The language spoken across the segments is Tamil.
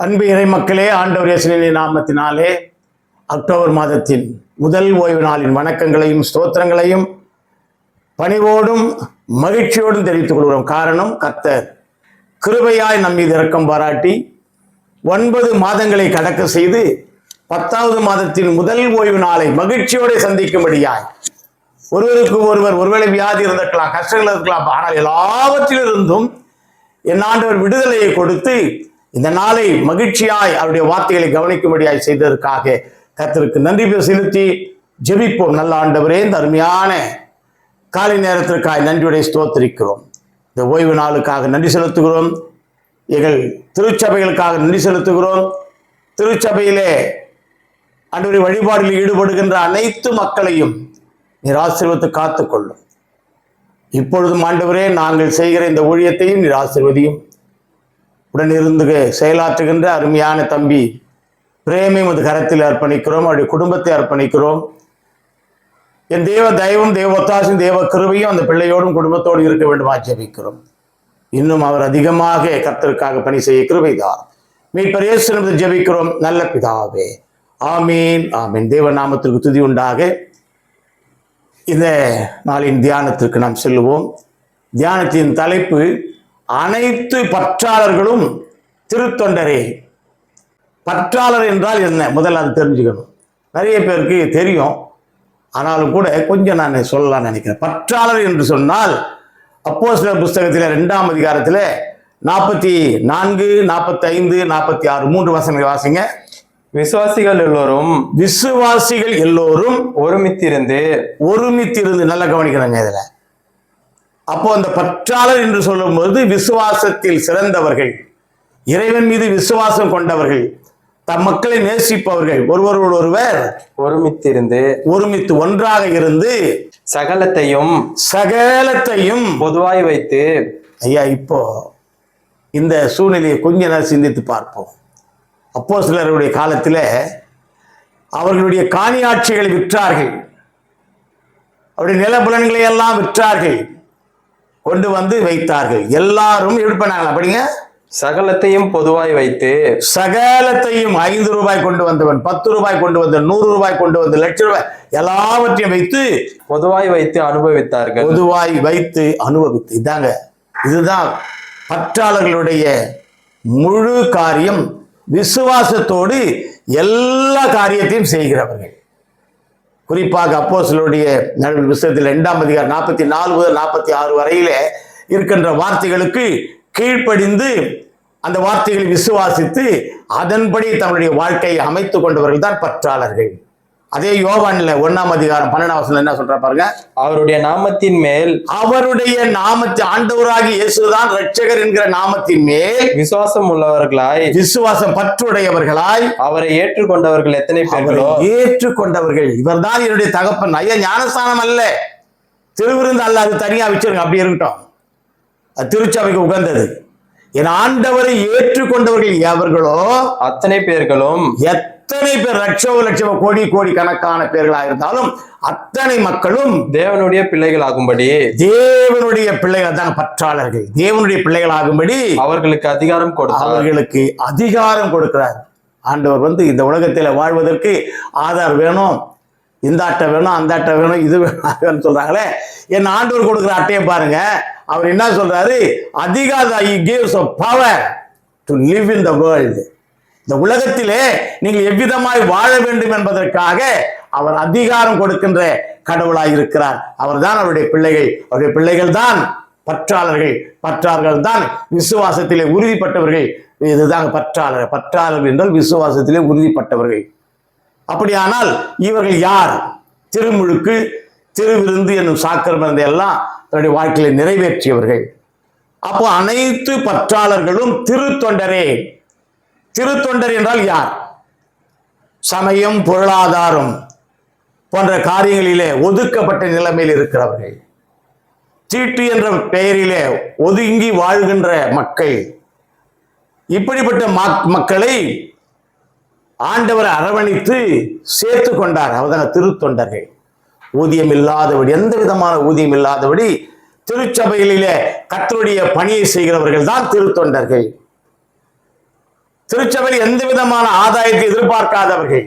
அன்பு இறை மக்களே, ஆண்டவர் இயேசுவின் நாமத்தினாலே அக்டோபர் மாதத்தின் முதல் ஓய்வு நாளின் வணக்கங்களையும் ஸ்தோத்திரங்களையும் பணிவோடும் மகிழ்ச்சியோடும் தெரிவித்துக் கொள்கிறோம். காரணம், கர்த்தர் கிருபையாய் நம் மீது இரக்கம் பாராட்டி 9 மாதங்களை கடக்க செய்து 10வது மாதத்தின் முதல் ஓய்வு நாளை மகிழ்ச்சியோடு சந்திக்கும்படியாய், ஒருவருக்கு ஒருவர் ஒருவேளை வியாதி இருந்திருக்கலாம், கஷ்டங்கள் இருக்கலாம், ஆனால் எல்லாவற்றிலிருந்தும் என் ஆண்டவர் விடுதலையை கொடுத்து இந்த நாளை மகிழ்ச்சியாய் அவருடைய வார்த்தைகளை கவனிக்கும்படியாய் செய்ததற்காக கர்த்தருக்கு நன்றி செலுத்தி ஜெபிப்போம். நல்ல ஆண்டவரே, இந்த அருமையான காலை நேரத்திற்காக நன்றியுடைய ஸ்தோத்திரிக்கிறோம். இந்த ஓய்வு நாளுக்காக நன்றி செலுத்துகிறோம். எங்கள் திருச்சபைகளுக்காக நன்றி செலுத்துகிறோம். திருச்சபையிலே ஆண்டவருடைய வழிபாடுகளில் ஈடுபடுகின்ற அனைத்து மக்களையும் நீர் ஆசீர்வதித்து காத்துக்கொள்ளும். இப்பொழுதும் ஆண்டவரே, நாங்கள் செய்கிற இந்த ஊழியத்தையும் நீர் ஆசீர்வதியும். உடனிருந்து செயலாற்றுகின்ற அருமையான தம்பி பிரேமை உமது கரத்தில் அர்ப்பணிக்கிறோம். அவருடைய குடும்பத்தை அர்ப்பணிக்கிறோம். என் தேவ தயவும் தேவ ஒத்தாசையும் தேவ கிருபையும் அந்த பிள்ளையோடும் குடும்பத்தோடு இருக்க வேண்டுமா ஜெபிக்கிறோம். இன்னும் அவர் அதிகமாக கர்த்தருக்காக பணி செய்ய கிருபைதார். மீட்பர் இயேசு நாமத்தில் ஜெபிக்கிறோம் நல்ல பிதாவே, ஆமீன் ஆமீன். தேவ நாமத்திற்கு துதி உண்டாக. இந்த நாளின் தியானத்திற்கு நாம் செல்லுவோம். தியானத்தின் தலைப்பு, அனைத்து பற்றாளர்களும் திருத்தொண்டரே. பற்றாளர் என்றால் என்ன? முதல்ல அது தெரிஞ்சுக்கணும். நிறைய பேருக்கு தெரியும், ஆனாலும் கூட கொஞ்சம் நான் சொல்லலாம்னு நினைக்கிறேன். பற்றாளர் என்று சொன்னால் அப்போஸ்தலர் புஸ்தகத்தில் 2ஆம் அதிகாரத்தில் 44, 45, 46 3 வசனங்களை வாசிங்க. விசுவாசிகள் எல்லோரும் ஒருமித்திருந்து நல்லா கவனிக்கிறாங்க இதுல. அப்போ அந்த பற்றாளர் என்று சொல்லும்போது விசுவாசத்தில் சிறந்தவர்கள், இறைவன் மீது விசுவாசம் கொண்டவர்கள், தம் மக்களை நேசிப்பவர்கள், ஒருவரோடு ஒருவர் ஒருமித்து ஒன்றாக இருந்து சகலத்தையும் பொதுவாய் வைத்து. ஐயா, இப்போ இந்த சூழ்நிலையை கொஞ்ச நேரம் சிந்தித்து பார்ப்போம். அப்போஸ்தலருடைய காலத்தில் அவர்களுடைய காணியாட்சிகளை விற்றார்கள், அவருடைய நிலபுலன்களை எல்லாம் விற்றார்கள், கொண்டு வந்து வைத்தார்கள். எல்லாரும் எப்படி பண்ணாங்களா? அப்படிங்க, சகலத்தையும் பொதுவாய் வைத்து. சகலத்தையும் 5 ரூபாய் கொண்டு வந்தவன், 10 ரூபாய் கொண்டு வந்த, 100 ரூபாய் கொண்டு வந்து, 1,00,000 ரூபாய் எல்லாவற்றையும் வைத்து பொதுவாய் வைத்து அனுபவித்தார்கள். பொதுவாய் வைத்து அனுபவித்து. இதாங்க, இதுதான் பற்றாளர்களுடைய முழு காரியம். விசுவாசத்தோடு எல்லா காரியத்தையும் செய்கிறவர்கள். குறிப்பாக அப்போஸ்தலருடைய புத்தகத்தில் 2ஆம் அதிகாரம் 44 முதல் 46 வரையிலே இருக்கின்ற வார்த்தைகளுக்கு கீழ்ப்படிந்து அந்த வார்த்தைகளை விசுவாசித்து அதன்படி தங்களுடைய வாழ்க்கையை அமைத்துக் கொண்டவர்கள் தான் பற்றாளர்கள். அதே யோவான்ல 1ஆம் அதிகாரம் 12ஆம் வசனம் என்ன சொல்ற பாருங்க. அவருடைய நாமத்தின் மேல், அவருடைய நாமத்தின், ஆண்டவராகி இயேசுதான் இரட்சகர் என்கிற நாமத்தின் மேல் விசுவாசம் உள்ளவர்களாய், விசுவாசம் பற்றுடையவர்களாய் அவரை ஏற்றுக்கொண்டவர்கள் எத்தனை பேர்களோ. ஏற்றுக்கொண்டவர்கள், இவர் தான் என்னுடைய தகப்பன். ஐயா, ஞானஸ்தானம் அல்ல, திருவிருந்து அல்ல, அது தனியா வச்சிருங்க, அப்படி இருக்கட்டும். அது திருச்சபைக்கு உகந்தது. என் ஆண்டவரை ஏற்றுக்கொண்டவர்கள் எவர்களோ அத்தனை பேர்களும், எத்தனை பேர், லட்சம் கோடி கணக்கான பேர்களாக இருந்தாலும் அத்தனை மக்களும் தேவனுடைய பிள்ளைகளாகும்படி, தேவனுடைய பிள்ளைகள் தான் பற்றாளர்கள், தேவனுடைய பிள்ளைகளாகும்படி அவர்களுக்கு அதிகாரம் கொடுக்கிறார். ஆண்டவர் இந்த உலகத்தில் வாழ்வதற்கு ஆதார் வேணும், இந்த அட்டை வேணும், அந்த அட்டை வேணும், இது வேணும் சொல்றாங்களே. என் ஆண்டவர் கொடுக்குற அட்டையை பாருங்க. அவர் என்ன சொல்றாரு? அதிகாரம், he gives a power to live in the world. இந்த உலகத்திலே நீங்கள் எவ்விதமாய் வாழ வேண்டும் என்பதற்காக அவர் அதிகாரம் கொடுக்கின்ற கடவுளாய் இருக்கிறார். அவர் தான் அவருடைய பிள்ளைகள். அவருடைய பிள்ளைகள் தான் பற்றாளர்கள். பற்றாளர்கள் தான் விசுவாசத்திலே உறுதிப்பட்டவர்கள். இதுதான் பற்றாளர். பற்றாளர்கள் என்றால் விசுவாசத்திலே உறுதிப்பட்டவர்கள். அப்படியானால் இவர்கள் யார்? திருமுழுக்கு, திருவிருந்து என்னும் சாக்கிரமத்தை எல்லாம் தன்னுடைய வாழ்க்கையில நிறைவேற்றியவர்கள். அப்போ அனைத்து பற்றாளர்களும் திருத்தொண்டரே. திருத்தொண்டர் என்றால் யார்? சமயம், பொருளாதாரம் போன்ற காரியங்களிலே ஒதுக்கப்பட்ட நிலைமையில் இருக்கிறவர்கள், சீட்டு என்ற பெயரிலே ஒதுங்கி வாழ்கின்ற மக்கள். இப்படிப்பட்ட மக்களை ஆண்டவர் அரவணைத்து சேர்த்து கொண்டார். அவர்தான் திருத்தொண்டர்கள். ஊதியம் இல்லாதபடி, எந்த விதமான ஊதியம் இல்லாதபடி திருச்சபைகளிலே கர்த்தருடைய பணியை செய்கிறவர்கள் தான் திருத்தொண்டர்கள். திருச்சபையில் எந்த விதமான ஆதாயத்தை எதிர்பார்க்காதவர்கள்,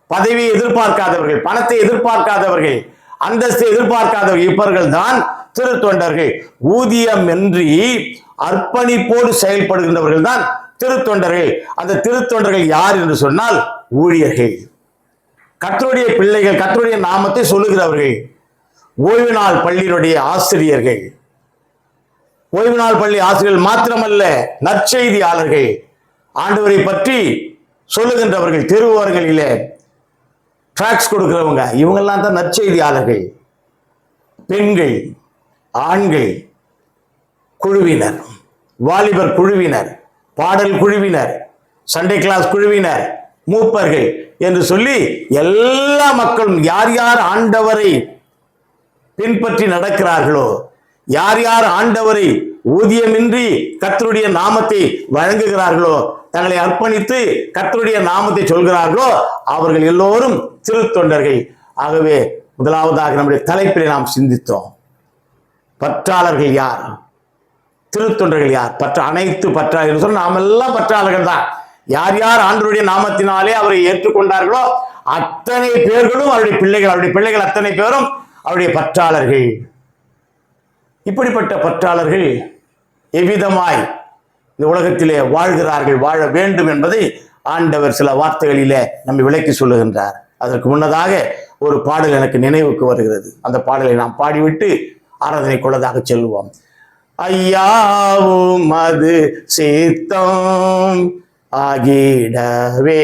பதவியை எதிர்பார்க்காதவர்கள், பணத்தை எதிர்பார்க்காதவர்கள், அந்தஸ்தை எதிர்பார்க்காதவர்கள் இவர்கள் தான் திருத்தொண்டர்கள். ஊதியம் இன்றி அர்ப்பணிப்போடு செயல்படுகின்றவர்கள் தான் திருத்தொண்டர்கள். அந்த திருத்தொண்டர்கள் யார் என்று சொன்னால் ஊழியர்கள், கர்த்தருடைய பிள்ளைகள், கர்த்தருடைய நாமத்தை சொல்லுகிறவர்கள், ஓய்வு நாள் பள்ளியினுடைய ஆசிரியர்கள், ஓய்வு நாள் பள்ளி ஆசிரியர்கள் மாத்திரமல்ல, நற்செய்தியாளர்கள், ஆண்டவரை பற்றி சொல்லுகின்றவர்கள், தெருவோரங்களிலே டிராக்ஸ் கொடுக்கிறவங்க, இவங்கெல்லாம் தான் நற்செய்தியாளர்கள். பெண்கள், ஆண்கள், குழுவினர், வாலிபர் குழுவினர், பாடல் குழுவினர், சண்டே கிளாஸ் குழுவினர், மூப்பர்கள் என்று சொல்லி எல்லா மக்களும் யார் யார் ஆண்டவரை பின்பற்றி நடக்கிறார்களோ, யார் யார் ஆண்டவரை ஊதியமின்றி கர்த்தருடைய நாமத்தை வழங்குகிறார்களோ, தங்களை அர்ப்பணித்து கர்த்தருடைய நாமத்தை சொல்கிறார்களோ, அவர்கள் எல்லோரும் திருத்தொண்டர்கள். ஆகவே முதலாவதாக நம்முடைய தலைப்பில் நாம் சிந்தித்தோம். பற்றாளர்கள் யார், திருத்தொண்டர்கள் யார்? அனைத்து பற்றாளர்கள் சொன்ன நாம் எல்லாம் பற்றாளர்கள் தான். யார் யார் ஆண்டவருடைய நாமத்தினாலே அவரை ஏற்றுக்கொண்டார்களோ அத்தனை பேர்களும் அவருடைய பிள்ளைகள், அவருடைய பிள்ளைகள் அத்தனை பேரும் அவருடைய பற்றாளர்கள். இப்படிப்பட்ட பற்றாளர்கள் எவ்விதமாய் இந்த உலகத்திலே வாழ்கிறார்கள், வாழ வேண்டும் என்பதை ஆண்டவர் சில வார்த்தைகளிலே நம்மை விளக்கி சொல்லுகின்றார். அதற்கு முன்னதாக ஒரு பாடல் எனக்கு நினைவுக்கு வருகிறது. அந்த பாடலை நாம் பாடிவிட்டு ஆராதனைக்குள்ளதாக செல்வோம். ஐயாவும் அது சித்தம் ஆகிடவே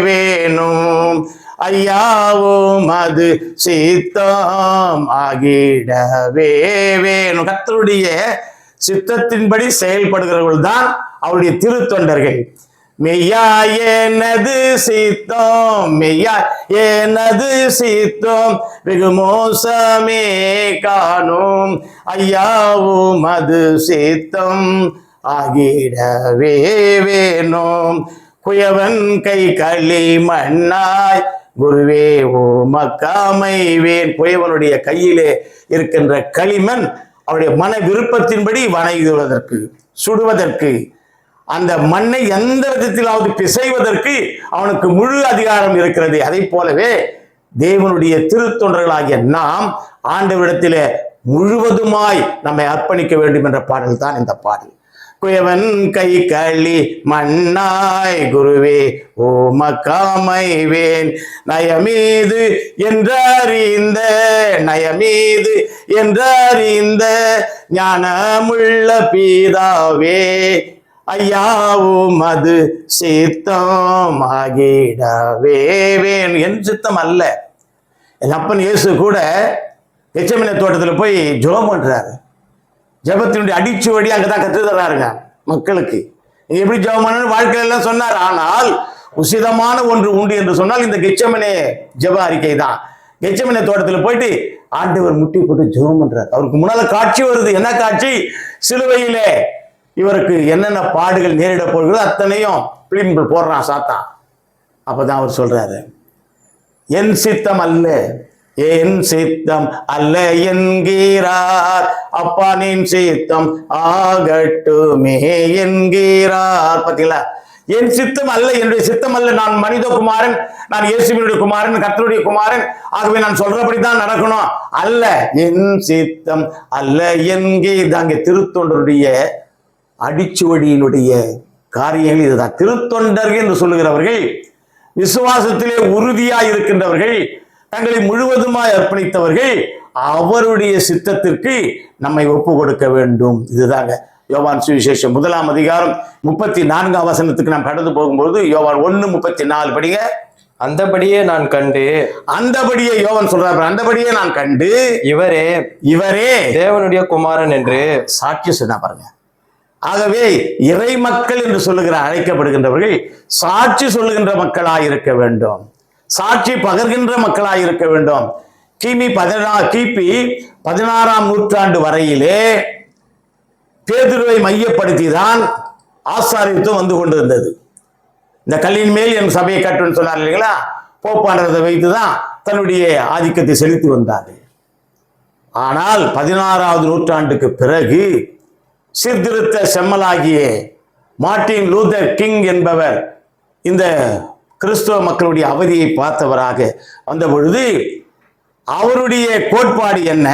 வேணும், ஐயாவும் அது சித்தம் ஆகிடவே வேணும். கர்த்தருடைய சித்தத்தின்படி செயல்படுகிறவர்கள் தான் அவருடைய திருத்தொண்டர்கள். மெய்யா எனது சித்தம், மெய்யா எனது சித்தம் வெகு மோசமே காணும், ஐயாவும் அது சித்தம் ஆகிடவே வேணும். குயவன் கை களி மண்ணாய் குருவே உமக்கமைவேன். குயவனுடைய கையிலே இருக்கின்ற களிமண் அவருடைய மன விருப்பத்தின்படி வணங்குவதற்கு, சுடுவதற்கு, அந்த மண்ணை எந்த விதத்திலாவது பிசைவதற்கு அவனுக்கு முழு அதிகாரம் இருக்கிறது. அதை போலவே தேவனுடைய திருத்தொண்டர்களாகிய நாம் ஆண்டவரிடத்திலே முழுவதுமாய் நம்மை அர்ப்பணிக்க வேண்டும் என்ற பாடல் தான் இந்த பாடல். குயவன் கை களி மண்ணாய் குருவே உமக்கமைவேன், நயமீது என்றறிந்த, நயமீது என்றறிந்த ஞானமுள்ள பிதாவே, ஐயாவும் அது சித்தம் ஆகிடவே வேணும். என் சித்தம் அல்ல. என் அப்பன் இயேசு கூட கெத்செமனே தோட்டத்தில் போய் ஜெபம் பண்றாரு. ஜெபத்தினுடைய அடிச்சுவடி அங்கதான் கற்று தர்றாருங்க மக்களுக்கு. எப்படி ஜெபம் பண்ணு வாழ்க்கையெல்லாம் சொன்னார். ஆனால் உசிதமான ஒன்று உண்டு என்று சொன்னால் இந்த கெத்செமனே ஜெப அறிக்கை தான். கெத்செமனே தோட்டத்தில் போயிட்டு ஆண்டவர் முட்டி போட்டு ஜெபம் பண்றாரு. அவருக்கு முன்னால காட்சி வருது. என்ன காட்சி? சிலுவையிலே இவருக்கு என்னென்ன பாடுகள் நேரிட போகிறதோ அத்தனையும் பிலிம்பிள் போடுறான் சாத்தான். அப்பதான் அவர் சொல்றாரு, என் சித்தம் அல்ல, என் சித்தம் அல்ல என்கிறார், அப்பா நின் சித்தம் ஆகட்டுமே என்கிறார். பார்த்தீங்களா? என் சித்தம் அல்ல, என்னுடைய சித்தம் அல்ல. நான் மனித குமாரன், நான் இயேசுவினுடைய குமாரன், கர்த்தருடைய குமாரன், ஆகவே நான் சொல்றபடிதான் நடக்கணும். அல்ல, என் சித்தம் அல்ல என்கிறாங்க. திருத்தொண்டருடைய அடிச்சுவடியினுடைய காரியங்கள் இதுதான். திருத்தொண்டர்கள் என்று சொல்லுகிறவர்கள் விசுவாசத்திலே உறுதியாய் இருக்கின்றவர்கள், தங்களை முழுவதுமாய் அர்ப்பணித்தவர்கள், அவருடைய சித்தத்திற்கு நம்மை ஒப்பு கொடுக்க வேண்டும். இதுதாங்க யோவான் சுவிசேஷம் 1ஆம் அதிகாரம் 34ஆம் வசனத்துக்கு நாம் கடந்து போகும்போது யோவான் 1:34 படிங்க. அந்தபடியே நான் கண்டு, அந்தபடியே யோவான் சொல்றாரு, அந்தபடியே நான் கண்டு இவரே இவரே தேவனுடைய குமாரன் என்று சாட்சி சொன்னா பாருங்க. ஆகவே இறை மக்கள் என்று சொல்லுகிற அழைக்கப்படுகின்றவர்கள் சாட்சி சொல்லுகின்ற மக்களாய் இருக்க வேண்டும், சாட்சி பகர்கின்ற மக்களாய் இருக்க வேண்டும். கிபி 16ஆம் நூற்றாண்டு வரையிலே பேதுருவை மையப்படுத்தி தான் ஆசாரியத்துவம் வந்து கொண்டிருந்தது. இந்த கல்லின் மேல் என் சபையை கட்டுன்னு சொன்னார் இல்லைங்களா? போப்பாண்டதை வைத்துதான் தன்னுடைய ஆதிக்கத்தை செலுத்தி வந்தார். ஆனால் 16வது நூற்றாண்டுக்கு பிறகு சீர்திருத்த செம்மலாகிய மார்ட்டின் லூதர் கிங் என்பவர் இந்த கிறிஸ்தவ மக்களுடைய அவதியை பார்த்தவராக வந்த பொழுது அவருடைய கோட்பாடு என்ன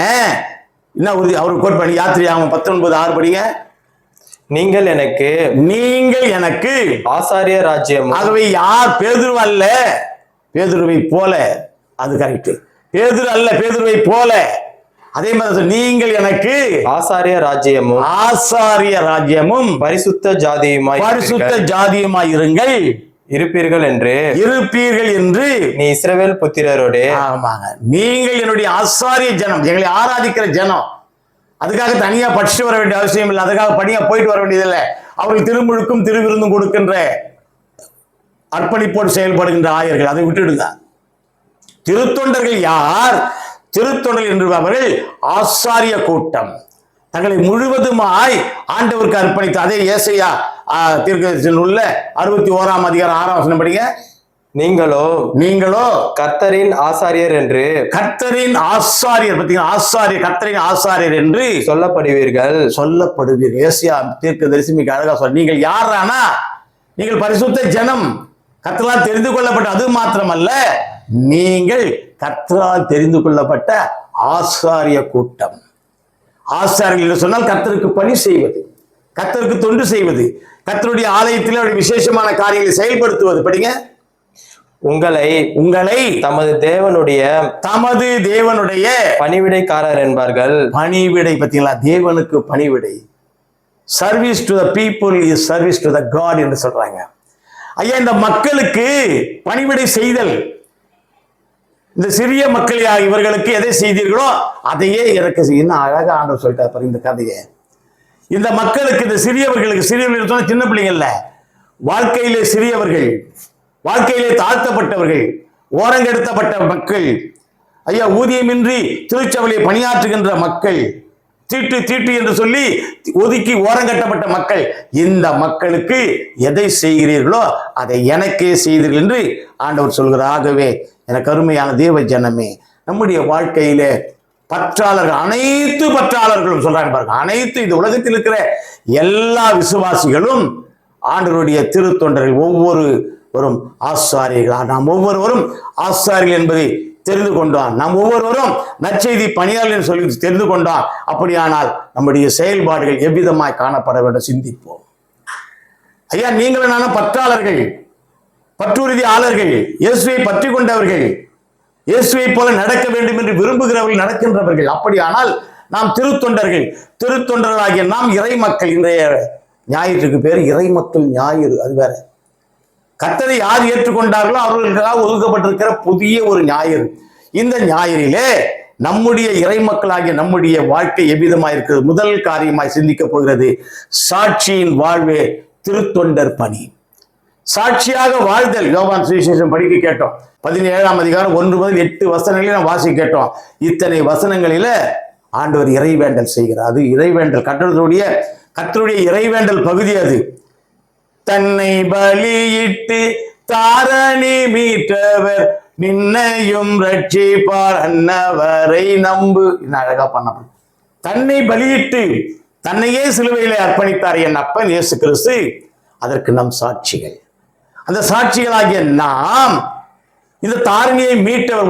அவர் கோட்பாடு யாத்திரையாகும் 19:6 படிங்க. நீங்கள் எனக்கு ஆசாரிய ராஜ்யம். ஆகவே யார் பேதுரு அல்ல, பேதுருவை போல, அது கரெக்ட், பேதுரு அல்ல, பேதுருவை போல. அதே மாதிரி நீங்கள் எனக்கு ஆசாரிய ராஜ்யமும் பரிசுத்த ஜாதியுமாய் இருப்பீர்கள் என்று நீ இஸ்ரவேல் புத்திரரோடு. ஆமாங்க, நீங்கள் என்னுடைய ஆசாரிய ஜனம், எங்களை ஆராதிக்கிற ஜனம். அதுக்காக தனியா படிச்சுட்டு வர வேண்டிய அவசியம் இல்லை, அதுக்காக பணியா போயிட்டு வர வேண்டியதில்லை. அவர்கள் திருமுழுக்கும் திருவிருந்தும் கொடுக்கின்ற அர்ப்பணிப்போடு செயல்படுகின்ற ஆயர்கள், அதை விட்டுடுங்க. திருத்தொண்டர்கள் யார்? திருத்தொண்டர்கள் என்பவர்கள் ஆசாரிய கூட்டம், தங்களை முழுவதுமாய் ஆண்டவருக்கு அர்ப்பணித்து. அதே ஏசாயா தீர்க்கதரிசியில் உள்ள 61 அதிகாரம் 6 வசனம் படிங்க. நீங்களோ கர்த்தரின் ஆசாரியர் என்று, கர்த்தரின் ஆசாரியர், பார்த்தீங்கன்னா கர்த்தரின் ஆசாரியர் என்று சொல்லப்படுவீர்கள். ஏசாயா தீர்க்கதரிசி மிக அழகா சொல்ற, நீங்கள் யாரானா நீங்கள் பரிசுத்த ஜனம், கர்த்தரால் தெரிந்து கொள்ளப்பட்ட, அது மாத்திரமல்ல நீங்கள் கர்த்தரால் தெரிந்து கொள்ளப்பட்ட ஆசாரிய கூட்டம். ஆசாரியர்கள் என்று சொன்னால் கர்த்தருக்கு பணி செய்வது, கர்த்தருக்கு தொண்டு செய்வது, கர்த்தருடைய ஆலயத்தில் அவருடைய விசேஷமான காரியங்களை செயல்படுத்துவது. படிங்க. உங்களை தமது தேவனுடைய பணிவிடைக்காரர் என்பார்கள். பணிவிடை பார்த்தீங்களா, தேவனுக்கு பணிவிடை. Service to the people is service to the God என்று சொல்றாங்க. ஐயா, இந்த மக்களுக்கு பணிவிடை செய்தல், இந்த சிறிய மக்கள் இவர்களுக்கு எதை செய்தீர்களோ அதையே இறக்க செய்யணும். அழகா ஆண்டவர் சொல்லிட்டார் இந்த கதையை. இந்த மக்களுக்கு, இந்த சிறியவர்கள் சின்ன பிள்ளைங்கள்ல, வாழ்க்கையிலே சிறியவர்கள், வாழ்க்கையிலே தாழ்த்தப்பட்டவர்கள், ஓரங்கெடுத்தப்பட்ட மக்கள், ஐயா ஊதியமின்றி திருச்சபையை பணியாற்றுகின்ற மக்கள், தீட்டு என்று சொல்லி ஒதுக்கி ஓரங்கட்டப்பட்ட மக்கள், இந்த மக்களுக்கு எதை செய்கிறீர்களோ அதை எனக்கே செய்தீர்கள் என்று ஆண்டவர் சொல்கிறார். ஆகவே எனக்கு அருமையான தேவ ஜனமே, நம்முடைய வாழ்க்கையிலே பற்றாளர்கள், அனைத்து பற்றாளர்களும் சொல்றாங்க பாருங்க, அனைத்து இந்த உலகத்தில் இருக்கிற எல்லா விசுவாசிகளும் ஆண்டவருடைய திருத்தொண்டர்கள், ஒவ்வொருவரும் ஆசாரியர்களா. நாம் ஒவ்வொருவரும் ஆசாரியர்கள் என்பதை தெரிந்து கொண்டோம். நாம் ஒவ்வொருவரும் நற்செய்தி பணியாளர்கள் சொல்லி தெரிந்து கொண்டோம். அப்படியானால் நம்முடைய செயல்பாடுகள் எவ்விதமாய் காணப்பட வேண்டும் சிந்திப்போம். ஐயா, நீங்களும் நானும் பற்றாளர்கள், பற்றுறுதியாளர்கள், இயேசுவை பற்றி கொண்டவர்கள், இயேசுவை போல நடக்க வேண்டும் என்று விரும்புகிறவர்கள், நடக்கின்றவர்கள். அப்படியானால் நாம் திருத்தொண்டர்களாகிய நாம் இறை மக்கள். இன்றைய ஞாயிற்றுக்கு பேர் இறை மக்கள் ஞாயிறு, அது வேற. கர்த்தரை யார் ஏற்றுக்கொண்டார்களோ அவர்களுக்காக ஒதுக்கப்பட்டிருக்கிற புதிய ஒரு ஞாயிறு. இந்த ஞாயிறிலே நம்முடைய இறை மக்களாகிய நம்முடைய வாழ்க்கை எவ்விதமாய் இருக்கிறது? முதல் காரியமாய் சிந்திக்க போகிறது சாட்சியின் வாழ்வே திருத்தொண்டர் பணி. சாட்சியாக வாழ்தல். யோவான் சுவிசேஷம் படிக்க கேட்டோம், 17ஆம் அதிகாரம் 1 முதல் 8 வசனங்களில் நாம் வாசி கேட்டோம். இத்தனை வசனங்களில ஆண்டவர் இறைவேண்டல் செய்கிறார். அது இறைவேண்டல், கர்த்தருடைய இறைவேண்டல் பகுதி. அது தன்னை பலியிட்டு தாரணி மீட்டவர் நின்னையும் ரட்சிப்பார் அன்னவரை நம்பு. அழகா பண்ணப்படும். தன்னை பலியிட்டு தன்னையே சிலுவையிலே அர்ப்பணித்தார் என் அப்பன் இயேசு கிறிஸ்து. அதற்கு நம் சாட்சிகள். அந்த சாட்சிகளாகிய நாம் இந்த தாரணியை மீட்டவர்,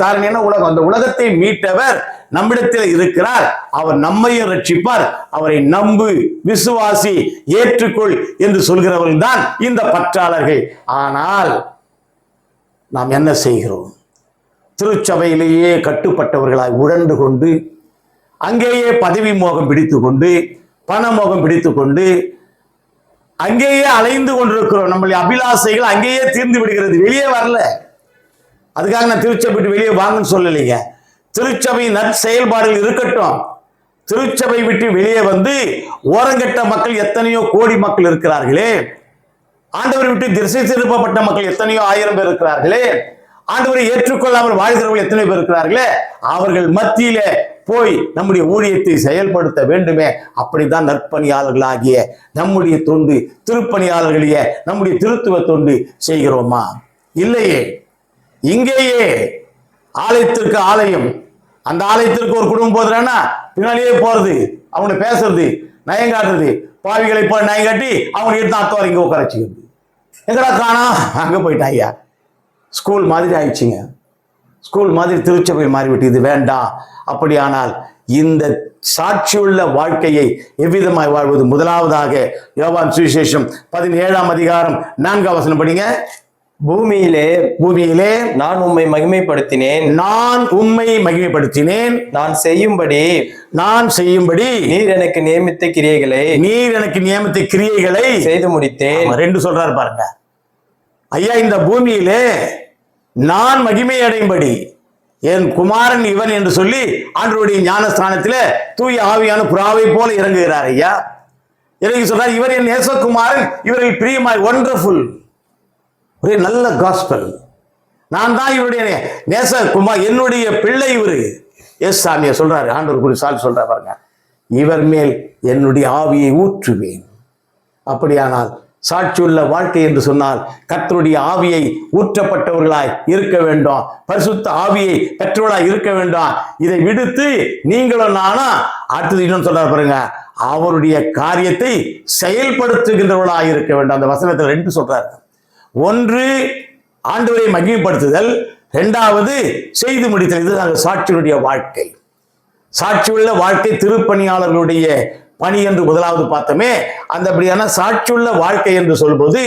தாரணியான உலகம், அந்த உலகத்தை மீட்டவர் நம்மிடத்தில் இருக்கிறார். அவர் நம்மையும் ரட்சிப்பார். அவரை நம்பு, விசுவாசி, ஏற்றுக்கொள் என்று சொல்கிறவர்கள் தான் இந்த பற்றாளர்கள். ஆனால் நாம் என்ன செய்கிறோம்? திருச்சபையிலேயே கட்டுப்பட்டவர்களாய் உழண்டு கொண்டு, அங்கேயே பதவி மோகம் பிடித்து கொண்டு, பண மோகம் பிடித்து கொண்டு, அங்கேயே அலைந்து கொண்டிருக்கிறோம். நம்முடைய அபிலாசைகள் அங்கேயே தீர்ந்து விடுகிறது, வெளியே வரல. அதுக்காக நான் திருச்சபை விட்டு வெளியே வாங்கன்னு சொல்லலைங்க. திருச்சபையின் நற்செயல்பாடுகள் இருக்கட்டும். திருச்சபை விட்டு வெளியே வந்து ஓரங்கட்ட மக்கள் எத்தனையோ கோடி மக்கள் இருக்கிறார்களே. ஆண்டவரை விட்டு திசை திருப்பப்பட்ட மக்கள் எத்தனையோ 1000 பேர் இருக்கிறார்களே. ஆண்டவரை ஏற்றுக்கொள்ளாமல் வாழ்கிறவர்கள் எத்தனை பேர் இருக்கிறார்களே. அவர்கள் மத்தியிலே போய் நம்முடைய ஊழியத்தை செயல்படுத்த வேண்டுமே. அப்படித்தான் நற்பணியாளர்களாகிய நம்முடைய தொண்டு, திருப்பணியாளர்களைய நம்முடைய திருத்துவ தொண்டு செய்கிறோமா? இல்லையே. இங்கேயே ஆலயத்திற்கு ஆலயம், அந்த ஆலயத்திற்கு ஒரு குடும்பம் போதுறானா பின்னாலேயே போறது, அவங்களை பேசுறது, நயங்காட்டுறது, பாவிகளை போல நாய் கட்டி அவங்க எடுத்து அத்தவாரி இங்கே உட்கார வச்சுக்கிறது. எங்கடா காணா? அங்கே போயிட்டான் ஐயா. ஸ்கூல் மாதிரி ஆயிடுச்சுங்க. ஸ்கூல் மாதிரி திருச்சபை மாறிவிட்டு இது வேண்டாம். அப்படியானால் இந்த சாட்சியுள்ள வாழ்க்கையை எவ்விதமாய் வாழ்வது? முதலாவதாக யோவான் சுவிசேஷம் 17ஆம் அதிகாரம் 4ஆம் வசனம் படிங்க. பூமியிலே நான் உம்மை மகிமைப்படுத்தினேன். நான் செய்யும்படி நீர் எனக்கு நியமித்த கிரியைகளை செய்து முடித்தேன். ரெண்டு சொல்றாரு பாருங்க ஐயா. இந்த பூமியிலே நான் மகிமை அடையும்படி என் குமாரன் இவன் என்று சொல்லி ஆண்டவருடைய ஞானஸ்தானத்தில் தூய ஆவியான புறாவை போல இறங்குகிறார் ஐயா. இறங்கி சொல்றார், இவர் என் நேசகுமாரன், இவர்கள் பிரியமாய். ஒண்டர்ஃபுல், ஒரே நல்ல காஸ்பல். நான் தான் இவருடைய நேசகுமார், என்னுடைய பிள்ளை இவரு. எஸ் சாமியை சொல்றாரு ஆண்டவர் குறி சால் சொல்றாரு பாருங்க. இவர் மேல் என்னுடைய ஆவியை ஊற்றுவேன். அப்படியானால் சாட்சியுள்ள வாழ்க்கை என்று சொன்னால் கர்த்தருடைய ஆவியை ஊற்றப்பட்டவர்களாய் இருக்க வேண்டும், பரிசுத்த ஆவியை பெற்றவர்களாய் இருக்க வேண்டும். இதை விடுத்து நீங்களும் நானும் அடுத்தது இன்னொன்று சொல்றாரு பாருங்க, அவருடைய காரியத்தை செயல்படுத்துகின்றவர்களாய் இருக்க வேண்டும். அந்த வசனத்தில் ரெண்டு சொல்றாரு. ஒன்று ஆண்டவரை மகிமைப்படுத்துதல், இரண்டாவது செய்து முடித்தல். இது அந்த சாட்சியுடைய வாழ்க்கை. சாட்சியுள்ள வாழ்க்கை திருப்பணியாளர்களுடைய பணி என்று முதலாவது பார்த்தோமே. அந்தபடியான சாட்சியுள்ள வாழ்க்கை என்று சொல்வது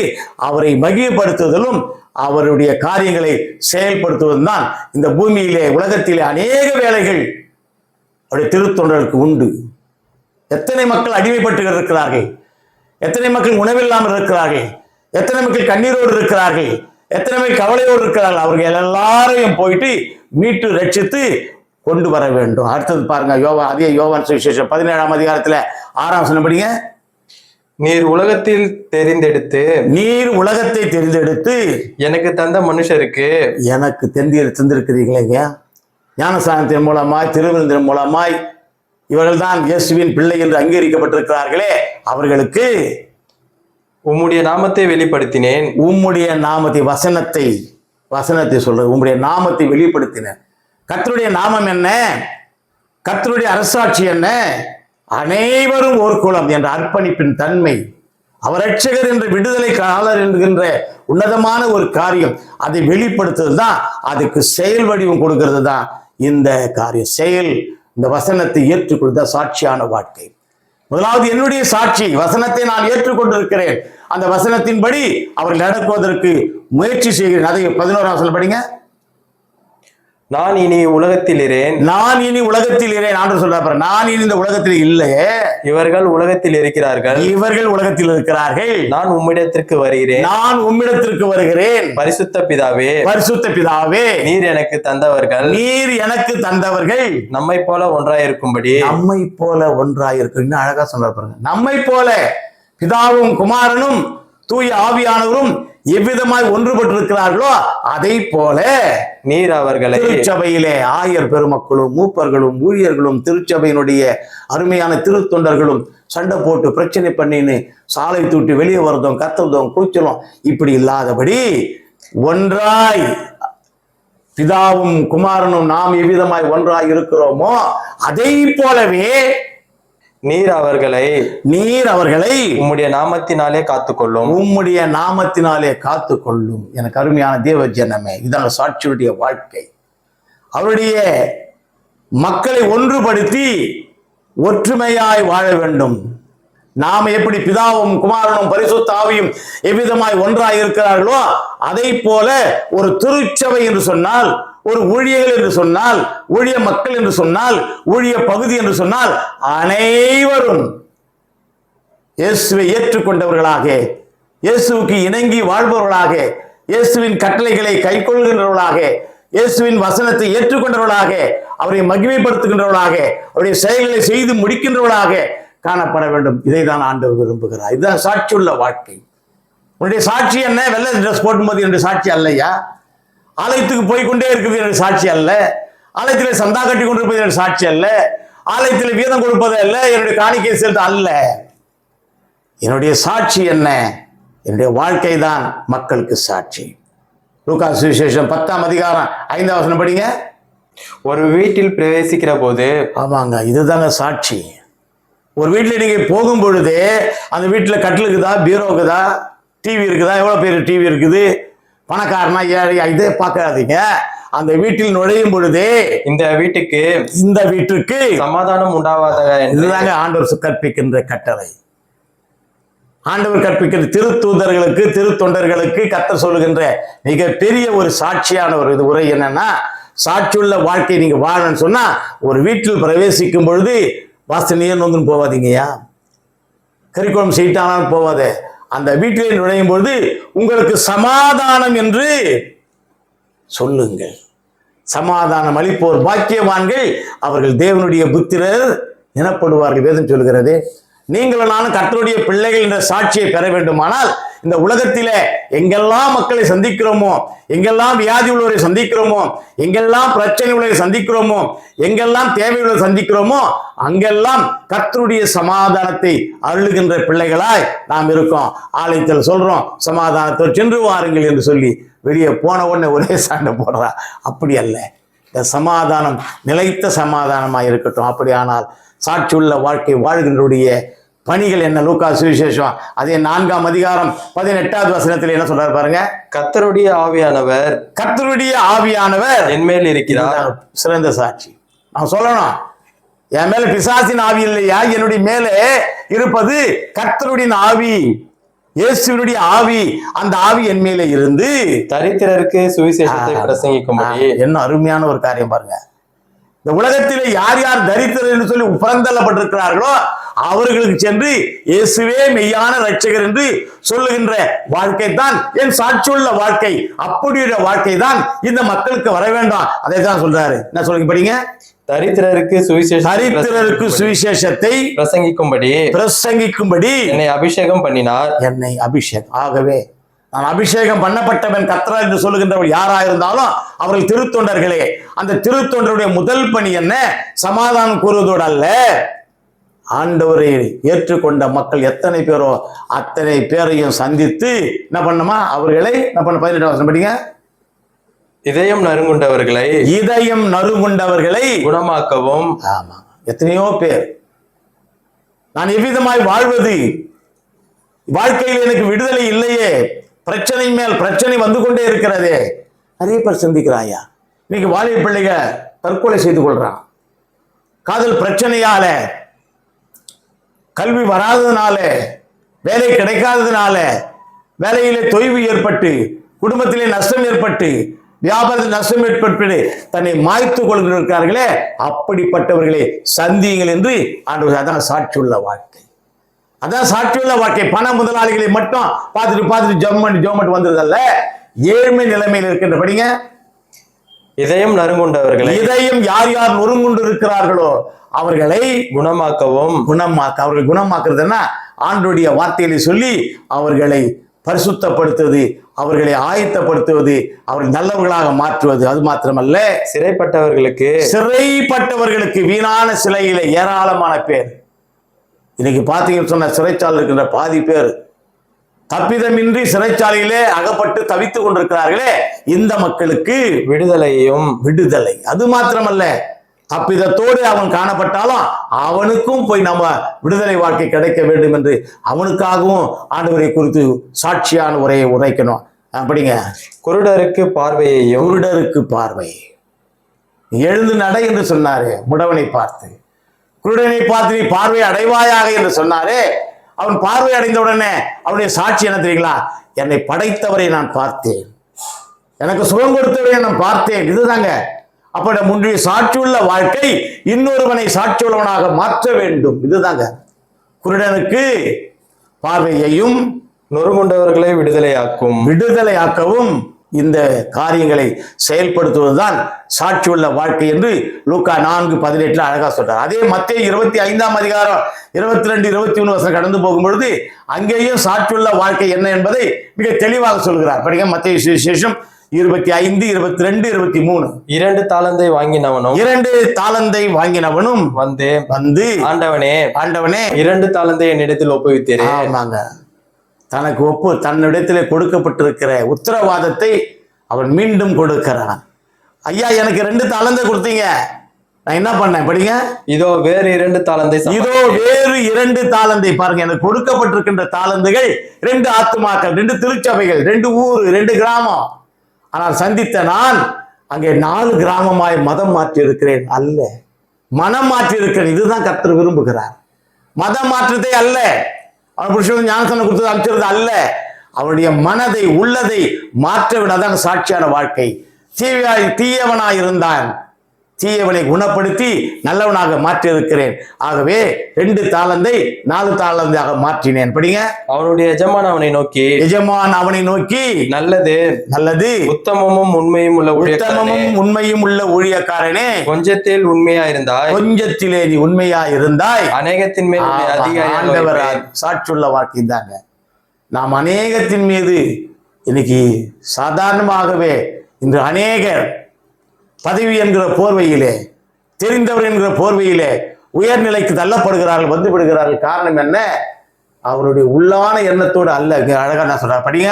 அவரை மகிமைப்படுத்துதலும் அவருடைய காரியங்களை செயல்படுத்துவதும் தான். இந்த பூமியிலே உலகத்திலே அநேக வேலைகள் அவருடைய திருத்தொண்டர்களுக்கு உண்டு. எத்தனை மக்கள் அடிமைப்பட்டு இருக்கிறார்கள், எத்தனை மக்கள் உணவில்லாமல் இருக்கிறார்கள், எத்தனை மக்கள் கண்ணீரோடு இருக்கிறார்கள், எத்தனை பேர் கவலையோடு இருக்கிறார்கள். அவர்கள் எல்லாரையும் போயிட்டு மீட்டு ரட்சித்து கொண்டு வர வேண்டும். அடுத்தது பாருங்க, யோவான் சுவிசேஷம் 17ஆம் அதிகாரத்துல 6ஆம் வசனம் படிங்க. நீர் உலகத்தை தெரிந்தெடுத்து எனக்கு தந்த மனுஷருக்கு எனக்கு தந்திருக்கிறீங்களே. ஞானஸ்நானத்தின் மூலமாய் திருவிருந்தின் மூலமாய் இவர்கள் தான் இயேசுவின் பிள்ளை என்று அங்கீகரிக்கப்பட்டிருக்கிறார்களே, அவர்களுக்கு உம்முடைய நாமத்தை வெளிப்படுத்தினேன். உம்முடைய நாமத்தை வசனத்தை சொல்றது, உம்முடைய நாமத்தை வெளிப்படுத்தினேன். கர்த்தருடைய நாமம் என்ன? கர்த்தருடைய அரசாட்சி என்ன? அனைவரும் ஒரு குலம் என்ற அர்ப்பணிப்பின் தன்மை, அவர் ரட்சகர் என்ற விடுதலை காலர் என்கின்ற உன்னதமான ஒரு காரியம், அதை வெளிப்படுத்துறது தான், அதுக்கு செயல் வடிவம் கொடுக்கிறது தான் இந்த காரியம். செயல், இந்த வசனத்தை ஏற்றுக்கொள்ளுத சாட்சியான வாழ்க்கை. முதலாவது என்னுடைய சாட்சி, வசனத்தை நான் ஏற்றுக்கொண்டிருக்கிறேன், அந்த வசனத்தின்படி அவர்கள் நடக்குவதற்கு முயற்சி செய்கிறேன். அதை 11ஆம் வசனம் படிங்க. நான் இனி உலகத்தில் இரேன். ஆண்டு சொல்றாரு, நான் இனி இந்த உலகத்தில் இல்லை, இவர்கள் உலகத்தில் இருக்கிறார்கள். நான் உம்மிடத்திற்கு வருகிறேன். பரிசுத்த பிதாவே, நீர் எனக்கு தந்தவர்கள் நம்மை போல ஒன்றாயிருக்கும்படி. இன்னும் அழகா சொல்றாரு பாருங்க, நம்மை போல பிதாவும் குமாரனும் தூய ஆவியானவரும் எவ்விதமாய் ஒன்றுபட்டிருக்கிறார்களோ அதை போல நீர் அவர்களை. திருச்சபையிலே ஆயர் பெருமக்களும் மூப்பர்களும் ஊழியர்களும் திருச்சபையினுடைய அருமையான திருத்தொண்டர்களும் சண்டை போட்டு பிரச்சனை பண்ணின்னு சாலை தூட்டி வெளியே வருதும் கத்துவதும் கூச்சலும் இப்படி இல்லாதபடி ஒன்றாய் பிதாவும் குமாரனும் நாம் எவ்விதமாய் ஒன்றாய் இருக்கிறோமோ அதை போலவே நீர் அவர்களை உம்முடைய நாமத்தினாலே காத்துக்கொள்ளும். எனக்கு அருமையான தேவ ஜனமே, இதான சாட்சியுடைய வாழ்க்கை. அவருடைய மக்களை ஒன்றுபடுத்தி ஒற்றுமையாய் வாழ வேண்டும். நாம் எப்படி பிதாவும் குமாரனும் பரிசுத்த ஆவியும் எவ்விதமாய் ஒன்றாய் இருக்கிறார்களோ அதை போல ஒரு திருச்சபை என்று சொன்னால், ஒரு ஊழியர்கள் என்று சொன்னால், ஊழிய மக்கள் என்று சொன்னால், ஊழிய பகுதி என்று சொன்னால் அனைவரும் இயேசுவை ஏற்றுக்கொண்டவர்களாக, இயேசுவுக்கு இணங்கி வாழ்பவர்களாக, இயேசுவின் கட்டளைகளை கைக்கொள்கின்றவர்களாக, இயேசுவின் வசனத்தை ஏற்றுக்கொண்டவர்களாக, அவரை மகிமைப்படுத்துகின்றவர்களாக, அவருடைய செயல்களை செய்து முடிக்கின்றவர்களாக காணப்பட வேண்டும். இதை தான் ஆண்டவர் விரும்புகிறார். இதுதான் சாட்சியுள்ள வாழ்க்கை. உன்னுடைய சாட்சி என்ன? வெள்ளை ட்ரெஸ் போடும்போது என்னுடைய சாட்சி அல்லையா? ஆலயத்துக்கு போய்கொண்டே இருக்கிறது என்னுடைய சாட்சி அல்ல. ஆலயத்தில் சந்தா கட்டி கொண்டிருப்பது என்னுடைய சாட்சி அல்ல. ஆலயத்தில் வீதம் கொடுப்பது அல்ல. என்னுடைய காணிக்கை செலுத்த அல்ல. என்னுடைய சாட்சி என்ன? என்னுடைய வாழ்க்கை தான் மக்களுக்கு சாட்சி. லூக்கா சுவிசேஷம் 10ஆம் அதிகாரம் 5ஆம் வசனம் படிங்க. ஒரு வீட்டில் பிரவேசிக்கிற போது, ஆமாங்க, இதுதாங்க சாட்சி. ஒரு வீட்டில் நீங்க போகும் பொழுதே அந்த வீட்டில் கட்டில் இருக்குதா, பீரோ இருக்குதா, டிவி இருக்குதா, எவ்வளோ பேர் டிவி இருக்குது, பணக்காரனா ஏழையா, இதே பார்க்காதீங்க. அந்த வீட்டில் நுழையும் பொழுதே இந்த வீட்டுக்கு சமாதானம் உண்டாவதாக இதுதாங்க ஆண்டவர் கற்பிக்கின்ற கட்டளை. ஆண்டவர் கற்பிக்கிற திருத்தூதர்களுக்கு, திருத்தொண்டர்களுக்கு கர்த்தர் சொல்லுகின்ற மிகப்பெரிய ஒரு சாட்சியான ஒரு இது உரை என்னன்னா, சாட்சியுள்ள வாழ்க்கை நீங்க வாழணும்னு சொன்னா ஒரு வீட்டில் பிரவேசிக்கும் பொழுது வாசனையே நொந்துன்னு போவாதீங்கய்யா, கறிக்குளம் செய்தாலும் போவாத. அந்த வீட்டில் நுழையும் பொழுது உங்களுக்கு சமாதானம் என்று சொல்லுங்கள். சமாதானம் அளிப்போர் பாக்கியவான்கள், அவர்கள் தேவனுடைய புத்திரர் எனப்படுவார்கள். வேதம் சொல்கிறது. நீங்களும் நானும் கர்த்தருடைய பிள்ளைகள் என்ற சாட்சியை பெற வேண்டுமானால் இந்த உலகத்திலே எங்கெல்லாம் மக்களை சந்திக்கிறோமோ, எங்கெல்லாம் வியாதி உள்ளவரை சந்திக்கிறோமோ, எங்கெல்லாம் பிரச்சனை உள்ளவரை சந்திக்கிறோமோ, எங்கெல்லாம் தேவையுள்ளவரை சந்திக்கிறோமோ, அங்கெல்லாம் கர்த்தருடைய சமாதானத்தை அருளுகின்ற பிள்ளைகளாய் நாம் இருக்கோம். ஆலயத்தில் சொல்றோம் சமாதானத்தோடு சென்று வாருங்கள் என்று சொல்லி, வெளியே போன உடனே ஒரே சண்டை போடுறா. அப்படி அல்ல. இந்த சமாதானம் நிலைத்த சமாதானமாக இருக்கட்டும். அப்படியானால் சாட்சியுள்ள வாழ்க்கை வாழ்கின்றடைய பணிகள் என்ன? லூக்கா சுவிசேஷம் அதே 4ஆம் அதிகாரம் 18வது வசனத்தில் என்ன சொல்றாரு பாருங்க. கர்த்தருடைய ஆவியானவர் என்மேல் இருக்கிறார். சிறந்த சாட்சி. நான் சொல்லணும், என் மேல பிசாசின் ஆவி இல்லையா, என்னுடைய மேலே இருப்பது கர்த்தருடைய ஆவி, இயேசுவினுடைய ஆவி. அந்த ஆவி என் மேலே இருந்து தரித்திரருக்கு சுவிசேஷத்தை பிரசங்கிக்கும்படி. என்ன அருமையான ஒரு காரியம் பாருங்க. இந்த உலகத்திலே யார் யார் தரித்திரர் என்று சொல்லி புறந்தள்ளப்பட்டிருக்கிறார்களோ அவர்களுக்கு சென்று இயேசுவே மெய்யான ரட்சகர் என்று சொல்லுகின்ற வாழ்க்கை தான் என் சாட்சியுள்ள வாழ்க்கை. அப்படியுள்ள வாழ்க்கை தான் இந்த மக்களுக்கு வர வேண்டாம். அதை தான் சொல்றாரு. என்ன சொல்லுங்க படிங்க. தரித்திரருக்கு சுவிசேஷத்தை பிரசங்கிக்கும்படி என்னை அபிஷேகம் பண்ணினார். என்னை அபிஷேகம். ஆகவே நான் அபிஷேகம் பண்ணப்பட்டவன் கர்த்தர் என்று சொல்லுகின்றவர் யாராயிருந்தாலும் அவர்கள் திருத்தொண்டர்களே. அந்த திருத்தொண்டருடைய முதல் பணி என்ன? சமாதானம் கூறுவதோடு அல்ல, ஆண்டவரை ஏற்றுக்கொண்ட மக்கள் எத்தனை பேரோ அத்தனை பேரையும் சந்தித்து என்ன பண்ணுமா, அவர்களை என்ன பண்ண. 18ஆம் வசனம் படிங்க. இதயம் நறுங்குண்டவர்களை குணமாக்கவும். ஆமா, எத்தனையோ பேர் நான் எவ்விதமாய் வாழ்வது, வாழ்க்கையில் எனக்கு விடுதலை இல்லையே, பிரச்சனை மேல் பிரச்சனை வந்து கொண்டே இருக்கிறதே. நிறைய பேர் சிந்திக்கிறாயா. இன்னைக்கு வாலிப பிள்ளைங்க தற்கொலை செய்து கொள்றான். காதல் பிரச்சனையால, கல்வி வராததுனால, வேலை கிடைக்காததுனால, வேலையிலே தொய்வு ஏற்பட்டு, குடும்பத்திலே நஷ்டம் ஏற்பட்டு, வியாபாரத்தில் நஷ்டம் ஏற்பட்டு தன்னை மாய்த்து கொள்கிறார்களே, அப்படிப்பட்டவர்களை சந்தியுங்கள் என்று ஆண்டவர். அதான் சாட்சியுள்ள வாழ்க்கை. அதான் சாட்சியுள்ள வாழ்க்கை. பண முதலாளிகளை மட்டும் பார்த்துட்டு ஜோமண்ட் வந்ததல்ல, ஏழ்மை நிலைமையில் இருக்கின்ற படிங்க. இதயம் யார் யார் நொறுங்குண்டு இருக்கிறார்களோ அவர்களை குணமாக்கவும். அவர்கள் குணமாக்குறதுன்னா ஆண்டவருடைய வார்த்தைகளை சொல்லி அவர்களை பரிசுத்தப்படுத்துவது, அவர்களை ஆயத்தப்படுத்துவது, அவர்கள் நல்லவர்களாக மாற்றுவது. அது மாத்திரமல்ல, சிறைப்பட்டவர்களுக்கு வீணான சிலையில ஏராளமான பேர் இன்னைக்கு பார்த்தீங்கன்னு சொன்ன சிறைச்சாலை இருக்கின்ற பாதி பேர் தப்பிதமின்றி சிறைச்சாலையிலே அகப்பட்டு தவித்துக் கொண்டிருக்கிறார்களே, இந்த மக்களுக்கு விடுதலை. அது மாத்திரமல்ல, தப்பிதத்தோடு அவன் காணப்பட்டாலும் அவனுக்கும் போய் நம்ம விடுதலை வாழ்க்கை கிடைக்க வேண்டும் என்று அவனுக்காகவும் ஆண்டவரை குறித்து சாட்சியான உரையை உரைக்கணும். அப்படிங்க. குருடருக்கு பார்வை எழுந்து நடை என்று சொன்னாரு. முடவனை பார்த்து, குருடனை பார்த்து நீ பார்வை அடைவாயாக என்று சொன்னாரே. அவன் பார்வை அடைந்த உடனே அவனுடைய சாட்சி என்ன தெரியுங்களா? என்னை படைத்தவரை நான் பார்த்தேன், எனக்கு சுகம் கொடுத்தவரை நான் பார்த்தேன். இதுதாங்க. அப்ப முன்றைய சாட்சியுள்ள வாழ்க்கை இன்னொருவனை சாட்சியுள்ளவனாக மாற்ற வேண்டும். இதுதாங்க. குருடனுக்கு பார்வையையும் நொறுங்குண்டவர்களை விடுதலையாக்கவும் இந்த காரியங்களை செயல்படுத்துவதுதான் சாட்சியுள்ள வாழ்க்கை என்று லூக்கா 4:18 அழகா சொல்றார். அதே மத்தேயு 25ஆம் அதிகாரம் 22, 23 வசனம் கடந்து போகும்பொழுது அங்கேயும் சாட்சியுள்ள வாழ்க்கை என்ன என்பதை மிக தெளிவாக சொல்கிறார். படிங்க. மத்தேயு சுவிசேஷம் 25, 22, 23. 2 தாலந்தை வாங்கினவனும் வந்து ஆண்டவனே 2 தாலந்தை என்னிடத்தில் ஒப்புவித்தீரே. ஆமாங்க. தனக்கு தன்னிடத்திலே கொடுக்கப்பட்டிருக்கிற உத்தரவாதத்தை அவன் மீண்டும் கொடுக்கிறான். ஐயா, எனக்கு 2 தாலந்தை கொடுத்தீங்க, நான் என்ன பண்ணேன் படிங்க. இதோ வேறு 2 தாளந்தை இதோ வேறு 2 தாளந்தை பாருங்க. எனக்கு கொடுக்கப்பட்டிருக்கின்ற தாளந்துகள் 2 ஆத்துமாக்கள், 2 திருச்சபைகள், 2 ஊர், 2 கிராமம். ஆனால் சந்தித்த நான் அங்கே 4 கிராமமாய் மதம் மாற்றி இருக்கிறேன். அல்ல, மனம் மாற்றி இருக்கிறேன். இதுதான் கர்த்தர் விரும்புகிறார். மதம் மாற்றத்தை அல்ல, அவன் புருஷன் ஞானசனம் கொடுத்தது அனுப்பிச்சது அல்ல, அவனுடைய மனதை உள்ளதை மாற்ற விடாதான் சாட்சியான வாழ்க்கை. தீயவனாய் இருந்தான், தீயவனை குணப்படுத்தி நல்லவனாக மாற்றி இருக்கிறேன். ஆகவே 2 தாளந்தை 4 தாளந்தாக மாற்றினேன். படிங்க. அவனுடைய எஜமான் அவனை நோக்கி, எஜமான் அவனை நோக்கி, நல்லது நல்லது உத்தமமும் உண்மையும் உள்ள உத்தமமும் உண்மையும் உள்ள ஊழியக்காரனே, கொஞ்சத்தில் உண்மையா இருந்தாய், கொஞ்சத்திலே நீ உண்மையா இருந்தாய், அநேகத்தின் மேல் ஆண்டவர் அதிகாரி. சாட்சியுள்ள வாக்கு தாங்க. நாம் அநேகத்தின் மீது இன்னைக்கு சாதாரணமாகவே இன்று அநேகர் பதவி என்கிற போர்வையிலே, தெரிந்தவர் என்கிற போர்வையிலே உயர்நிலைக்கு தள்ளப்படுகிறார்கள், வந்து விடுகிறார்கள். காரணம் என்ன? அவருடைய உள்ளான எண்ணத்தோடு அல்ல. அழகா நான் சொல்றேன் படிங்க.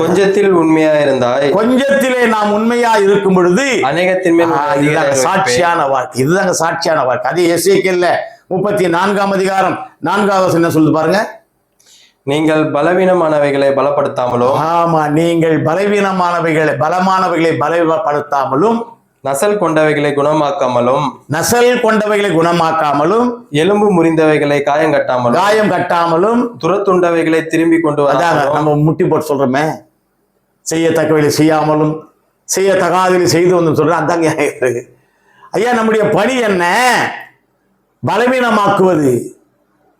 கொஞ்சத்தில் உண்மையா இருந்தாய், கொஞ்சத்திலே நாம் உண்மையா இருக்கும் பொழுது அநேகத்தின் மேல் சாட்சியான வாழ்க்கை. இதுதாங்க சாட்சியான வாழ்க்கை. அது எசேக்கியேல் 34ஆம் அதிகாரம் 4வது வசனம் என்ன சொல்லுது பாருங்க. நீங்கள் பலவீனமானவைகளை பலப்படுத்தாமலும், ஆமா, நீங்கள் பலவீனமானவைகளை பலமானவைகளை பலப்படுத்தாமலும், நசல் கொண்டவைகளை குணமாக்காமலும், நசல் கொண்டவைகளை குணமாக்காமலும், எலும்பு முறிந்தவைகளை காயம் கட்டாமலும், துரத்துண்டவைகளை திரும்பி கொண்டு வராமலும். நம்ம முட்டி போட்டு சொல்றோமே, செய்யத்தக்கவைகளை செய்யாமலும் செய்யத்தகாதவை செய்து வந்து சொல்றேன். அதாங்க இருக்கு. ஐயா, நம்முடைய பணி என்ன? பலவீனமாக்குவது.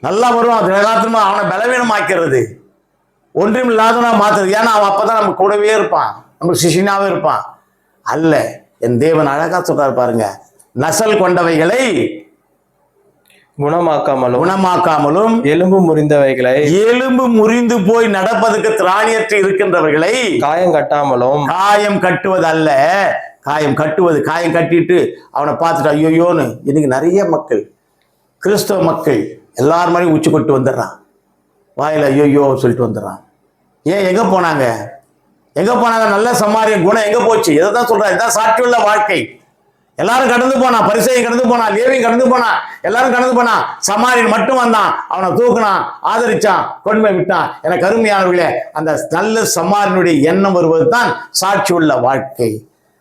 நல்லா வருவான், தினகாத்திரமா அவனை பலவீனமாக்கிறது, ஒன்றும் இல்லாதவனா மாத்துறது. ஏன்னா அவன் அப்பதான் நம்ம கூடவே இருப்பான், நம்ம சிஷினாவே இருப்பான். அல்ல, என் தேவன் அழகா சொல்றாரு பாருங்க. நசல் கொண்டவைகளை குணமாக்காமலும், எலும்பு முறிந்தவைகளை, எலும்பு முறிந்து போய் நடப்பதற்கு திராணியற்று இருக்கின்றவர்களை காயம் கட்டாமலும். காயம் கட்டுவது அல்ல, காயம் கட்டுவது. காயம் கட்டிட்டு அவனை பார்த்துட்டு ஐயோயோன்னு. இன்னைக்கு நிறைய மக்கள், கிறிஸ்தவ மக்கள் எல்லாரும் மாதிரி உச்சி கொட்டு வந்துடுறான், வாயில ஐயோயோ சொல்லிட்டு வந்துடுறான். ஏன்? எங்க போனாங்க? நல்ல சமாரிய குணம் எங்க போச்சு? எதை தான் சொல்றேன், இதான் சாட்சியுள்ள வாழ்க்கை. எல்லாரும் கடந்து போனா, பரிசேயன் கடந்து போனா, லேவியன் கடந்து போனா, எல்லாரும் கடந்து போனா. சமாரியன் மட்டும் வந்தான், அவனை தூக்குனான், ஆதரிச்சான், கொண்டு போய் விட்டான். எனக்கு அருமையானவர்களே, அந்த நல்ல சமாரியனுடைய எண்ணம் வருவது தான் சாட்சியுள்ள வாழ்க்கை.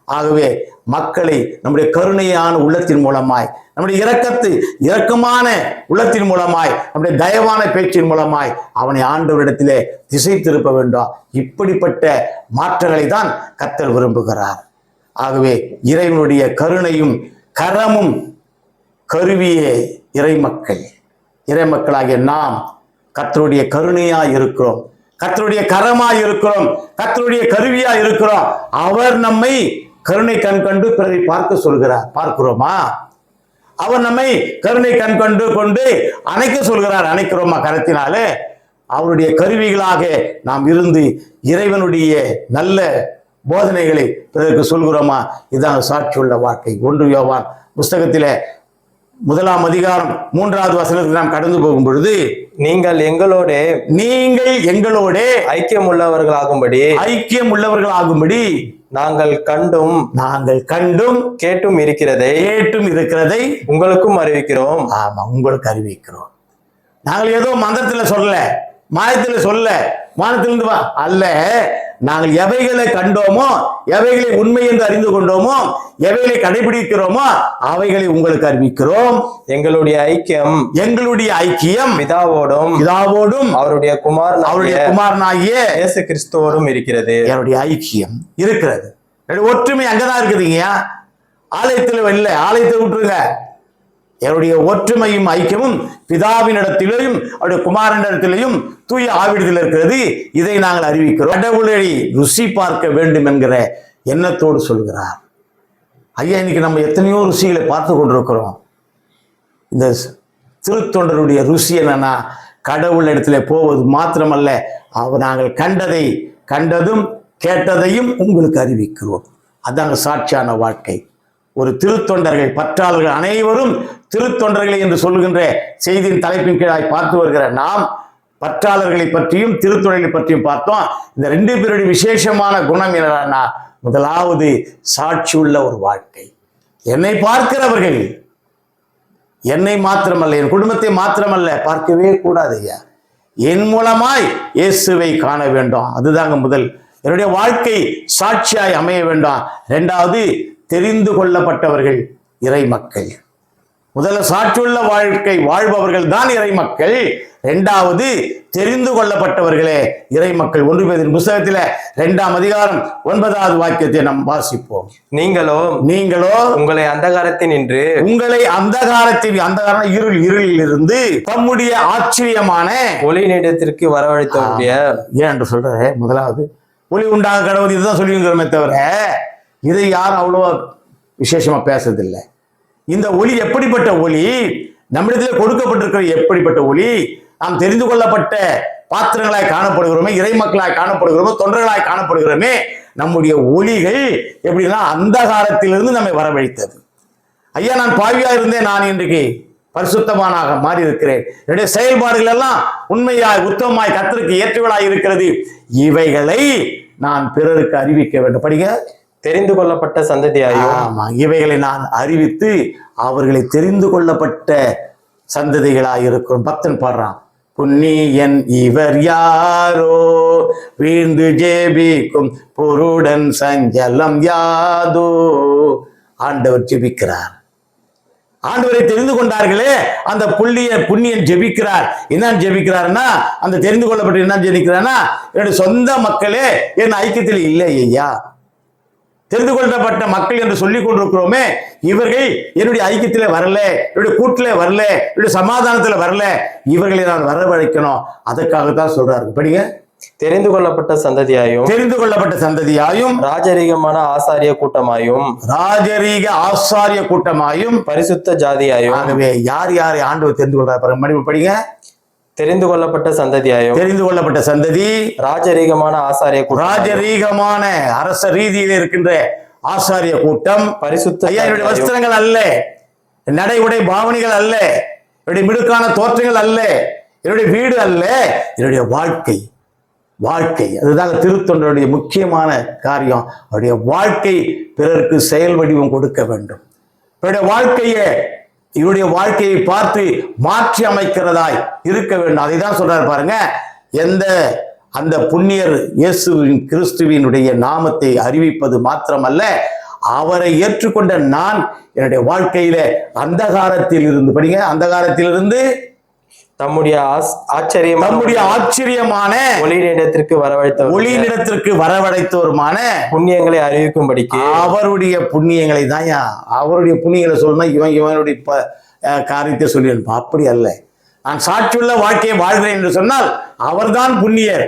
ஆகவே மக்களை நம்முடைய கருணையான உள்ளத்தின் மூலமாய், நம்முடைய இரக்கமான உள்ளத்தின் மூலமாய், நம்முடைய தயவான பேச்சின் மூலமாய் அவனை ஆண்டவரிடத்திலே திசை திருப்ப வேண்டும். இப்படிப்பட்ட மாற்றங்களை தான் கர்த்தர் விரும்புகிறார். ஆகவே இறைவனுடைய கருணையும் கரமும் கருவியே இறைமக்களாகிய நாம் கர்த்தருடைய கருணையாய் இருக்கிறோம், கர்த்தருடைய கரமாய் இருக்கிறோம், கர்த்தருடைய கருவியாய் இருக்கிறோம். அவர் நம்மை கருணை கண் கண்டு பிறரை பார்க்க சொல்கிறார். பார்க்கிறோமா? அவர் நம்மை கருணை கண் கண்டு கொண்டு அணைக்க சொல்கிறார். அணைக்கிறோமா? கரத்தினாலே. அவருடைய கருவிகளாக நாம் இருந்து இறைவனுடைய நல்ல போதனைகளை பிறருக்கு சொல்கிறோமா? இதுதான் சாட்சியுள்ள வாழ்க்கை. 1 யோவான் புஸ்தகத்திலே 1ஆம் அதிகாரம் 3வது வசனத்துக்கு நாம் கடந்து போகும் பொழுது, நீங்கள் எங்களோட ஐக்கியம் உள்ளவர்களாகும்படி நாங்கள் கண்டும் கேட்டும் இருக்கிறதை உங்களுக்கும் அறிவிக்கிறோம். ஆமா, உங்களுக்கு அறிவிக்கிறோம். நாங்கள் ஏதோ மந்திரத்துல சொல்ல, மாயத்துல சொல்ல, வானத்திலிருந்து அல்ல. நாங்கள் எவைகளை கண்டோமோ, எவைகளை உண்மை என்று அறிந்து கொண்டோமோ, எவைகளை கடைபிடிக்கிறோமோ அவைகளை உங்களுக்கு அறிவிக்கிறோம். எங்களுடைய ஐக்கியம் பிதாவோடும் அவருடைய குமாரனாகிய இயேசு கிறிஸ்துவோடும் இருக்கிறது. என்னுடைய ஐக்கியம் இருக்கிறது. ஒற்றுமை அங்கதான் இருக்குதுங்க. ஆலயத்தில் இல்லை, ஆலயத்தை விட்டுருங்க. என்னுடைய ஒற்றுமையும் ஐக்கியமும் பிதாவின் இடத்திலேயும் அவருடைய குமாரனிடத்திலேயும் தூய ஆவிடத்தில் இருக்கிறது. இதை நாங்கள் அறிவிக்கிறோம். கடவுளை ருசி பார்க்க வேண்டும் என்கிற எண்ணத்தோடு சொல்கிறார். ஐயா, இன்னைக்கு நம்ம எத்தனையோ ருசிகளை பார்த்து கொண்டிருக்கிறோம். இந்த திருத்தொண்டருடைய ருசி என்னன்னா, கடவுள் இடத்துல போவது மாத்திரமல்ல, நாங்கள் கண்டதும் கேட்டதையும் உங்களுக்கு அறிவிக்கிறோம். அதாங்க சாட்சியான வாழ்க்கை. ஒரு திருத்தொண்டர்கள், பற்றாளர்கள் அனைவரும் திருத்தொண்டர்களை என்று சொல்லுகின்ற செய்தியின் தலைப்பின் கீழாய் பார்த்து வருகிற நாம் பற்றாளர்களை பற்றியும் திருத்தொண்டர்களை பற்றியும் பார்த்தோம். இந்த 2 பேருடைய விசேஷமான குணம் என்னன்னா, முதலாவது சாட்சியுள்ள ஒரு வாழ்க்கை. என்னை பார்க்கிறவர்கள் என்னை மாத்திரமல்ல, என் குடும்பத்தை மாத்திரமல்ல பார்க்கவே கூடாது ஐயா, என் மூலமாய் இயேசுவை காண வேண்டும். அதுதாங்க முதல். என்னுடைய வாழ்க்கை சாட்சியாய் அமைய வேண்டும். இரண்டாவது, தெரிந்து கொள்ளப்பட்டவர்கள் இறை மக்கள். முதல்ல சாட்சியுள்ள வாழ்க்கை வாழ்பவர்கள் தான் இறை மக்கள். இரண்டாவது, தெரிந்து கொள்ளப்பட்டவர்களே இறை மக்கள். 1 பேதுரு புத்தகத்தில 2ஆம் அதிகாரம் 9வது வாக்கியத்தை நாம் வாசிப்போம். நீங்களோ உங்களை அந்தகாரம் இருளில் இருந்து தம்முடைய ஆச்சரியமான ஒளியினிடத்திற்கு வரவழைத்தவருடைய ஏன் என்று சொல்ற. முதலாவது ஒளி உண்டாக கடவுள் இதுதான் சொல்லியிருக்கிறோமே தவிர இதை யாரும் அவ்வளோ விசேஷமா பேசுறதில்லை. இந்த ஒளி எப்படிப்பட்ட ஒளி, நம்மிடத்தில் கொடுக்கப்பட்டிருக்கிற எப்படிப்பட்ட ஒளி, நாம் தெரிந்து கொள்ளப்பட்ட பாத்திரங்களாய் காணப்படுகிறோமே, இறை மக்களாய் காணப்படுகிறோமே, தொண்டர்களாய் காணப்படுகிறோமே, நம்முடைய ஒளிகள் எப்படின்னா அந்தகாரத்திலிருந்து நம்மை வரவழைத்தது. ஐயா, நான் பாவியா இருந்தேன், நான் இன்றைக்கு பரிசுத்தமானாக மாறி இருக்கிறேன். என்னுடைய செயல்பாடுகள் எல்லாம் உண்மையாய் உத்தமமாய் கர்த்தருக்கு ஏற்றவளாய் இருக்கிறது. இவைகளை நான் பிறருக்கு அறிவிக்க வேண்டும். படிங்க. தெரிந்து கொள்ளப்பட்ட சந்ததியாயும். ஆமா, இவைகளை நான் அறிவித்து அவர்களை தெரிந்து கொள்ளப்பட்ட சந்ததிகளாய் இருக்கிறோம். பக்தன் பாடுறான், புண்ணியன் இவர் யாரோ வீழ்ந்து ஜெபிக்கும் பொருடன் சஞ்சலம் யாதோ. ஆண்டவர் ஜெபிக்கிறார். ஆண்டவரை தெரிந்து கொண்டார்களே, அந்த புண்ணியன் ஜெபிக்கிறார். என்ன ஜெபிக்கிறார்னா, அந்த தெரிந்து கொள்ளப்பட்ட என்ன ஜெபிக்கிறார்னா, என்னுடைய சொந்த மக்களே என் ஐக்கியத்தில் இல்லை ஐயா. தெரிந்து கொள்ளப்பட்ட மக்கள் என்று சொல்லிக் கொண்டிருக்கிறோமே, இவர்கள் என்னுடைய ஐக்கியத்திலே வரல, என்னுடைய கூட்டிலே வரல, என்னுடைய சமாதானத்துல வரல, இவர்களை நான் வரவழைக்கணும். அதற்காகத்தான் சொல்றாரு. படிங்க. தெரிந்து கொள்ளப்பட்ட சந்ததியாயும் ராஜரீகமான ஆசாரிய கூட்டமாயும் பரிசுத்த ஜாதியாயும். ஆகவே யார் யாரை ஆண்டவர் தெரிந்து கொள்றாரு மறுபடியும் படிங்க. தெரிந்து கொள்ளப்பட்ட சந்ததி ராஜரீகமான அரச ரீதியில் இருக்கின்ற ஆசாரிய கூட்டம். பரிசுத்த என்னுடைய வஸ்திரங்கள் அல்ல, நடை உடை பாவனைகள் அல்ல, என்னுடைய மிடுக்கான தோற்றங்கள் அல்ல, என்னுடைய வீடு அல்ல, என்னுடைய வாழ்க்கை. அதுதான் திருத்தொண்டருடைய முக்கியமான காரியம். அவருடைய வாழ்க்கை பிறருக்கு செயல் வடிவம் கொடுக்க வேண்டும். இவருடைய வாழ்க்கையை பார்த்து மாற்றி அமைக்கிறதாய் இருக்க வேண்டும். அதை தான் சொல்றாரு பாருங்க. அந்த புண்ணியர் இயேசுவின் கிறிஸ்துவினுடைய நாமத்தை அறிவிப்பது மாத்திரமல்ல, அவரை ஏற்றுக்கொண்ட நான் என்னுடைய வாழ்க்கையில அந்தகாரத்தில் இருந்து படிங்க. அந்தகாரத்திலிருந்து தம்முடைய ஆச்சரியமான ஒளியினிடத்திற்கு வரவழைத்தோருமான புண்ணியங்களை அறிவிக்கும்படிக்கு. அவருடைய புண்ணியங்களை தான், அவருடைய புண்ணியங்களை சொல்லணும். இவனுடைய காரியத்தை சொல்லியிருப்பா. அப்படி அல்ல. நான் சாட்சியுள்ள வாழ்க்கையை வாழ்கிறேன் என்று சொன்னால் அவர்தான் புண்ணியர்.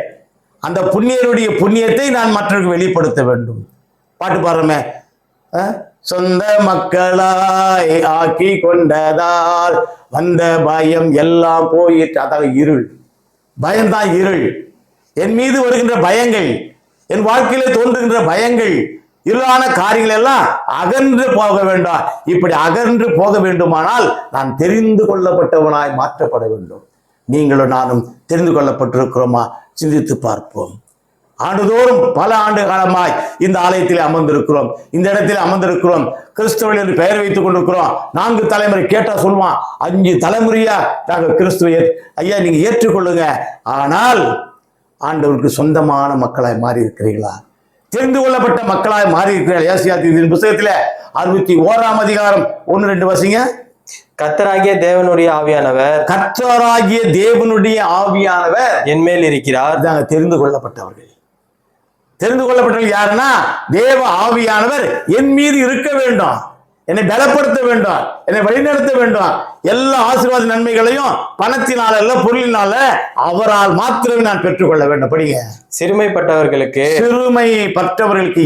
அந்த புண்ணியருடைய புண்ணியத்தை நான் மற்றவர்களுக்கு வெளிப்படுத்த வேண்டும். பாட்டு பாடுறோமே, சொந்த மக்களாய் ஆக்கி கொண்டதால் வந்த பயம் எல்லாம் போயிட்டு. அதாவது இருள், பயம்தான் இருள். என் மீது வருகின்ற பயங்கள், என் வாழ்க்கையில தோன்றுகின்ற பயங்கள், இருளான காரியங்கள் எல்லாம் அகன்று போக வேண்டும். இப்படி அகன்று போக வேண்டுமானால் நான் தெரிந்து கொள்ளப்பட்டவனாய் மாற்றப்பட வேண்டும். நீங்களும் நானும் தெரிந்து கொள்ளப்பட்டிருக்கிறோமா? சிந்தித்து பார்ப்போம். ஆண்டுதோறும் பல ஆண்டு காலமாய் இந்த ஆலயத்தில் அமர்ந்திருக்கிறோம், இந்த இடத்தில் அமர்ந்திருக்கிறோம். கிறிஸ்தவர்கள் என்று பெயர் வைத்துக் கொண்டிருக்கிறோம். 4 தலைமுறை கேட்டா சொல்லுவான், 5 தலைமுறையா நாங்கள் கிறிஸ்துவை ஐயா நீங்க ஏற்றுக்கொள்ளுங்க. ஆனால் ஆண்டவருக்கு சொந்தமான மக்களாய் மாறி இருக்கிறீர்களா? தெரிந்து கொள்ளப்பட்ட மக்களாய் மாறி இருக்கிறீர்கள். ஏசாயாவின் புத்தகத்திலே 61ஆம் அதிகாரம் 1-2 வாசிங்க. கர்த்தராகிய தேவனுடைய ஆவியானவர் என் மேல் இருக்கிறார். தெரிந்து கொள்ளப்பட்டவர்கள் யாருன்னா, தேவ ஆவியானவர் என் மீது இருக்க வேண்டும், என்னை பலப்படுத்த வேண்டும், என்னை வழிநடத்த வேண்டும். எல்லா ஆசீர்வாத நன்மைகளையும் பணத்தினால அல்ல, பொருளினால அவரால் மாத்திரமே நான் பெற்றுக்கொள்ள வேண்டும். படிங்க. சிறுமைப்பட்டவர்களுக்கு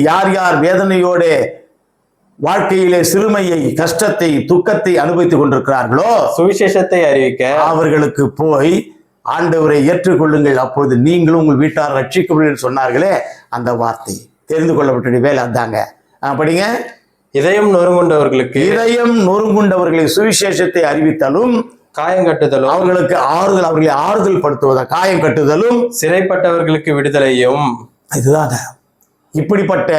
யார் யார் வேதனையோடு வாழ்க்கையிலே சிறுமையை, கஷ்டத்தை, துக்கத்தை அனுபவித்துக் கொண்டிருக்கிறார்களோ சுவிசேஷத்தை அறிவிக்க அவர்களுக்கு போய் ஆண்டவரை ஏற்றுக்கொள்ளுங்கள், அப்போது நீங்களும் உங்கள் வீட்டார் ரட்சிக்கப்படுங்கள் சொன்னார்களே, அந்த வார்த்தை தெரிந்து கொள்ளப்பட்ட வேலை அதாங்க. படிங்க. இதயம் நொறுங்குண்டவர்களை சுவிசேஷத்தை அறிவித்தலும், காயம் கட்டுதலும், அவர்களை ஆறுதல் படுத்துவதா, காயம் கட்டுதலும், சிறைப்பட்டவர்களுக்கு விடுதலையும். இதுதாங்க. இப்படிப்பட்ட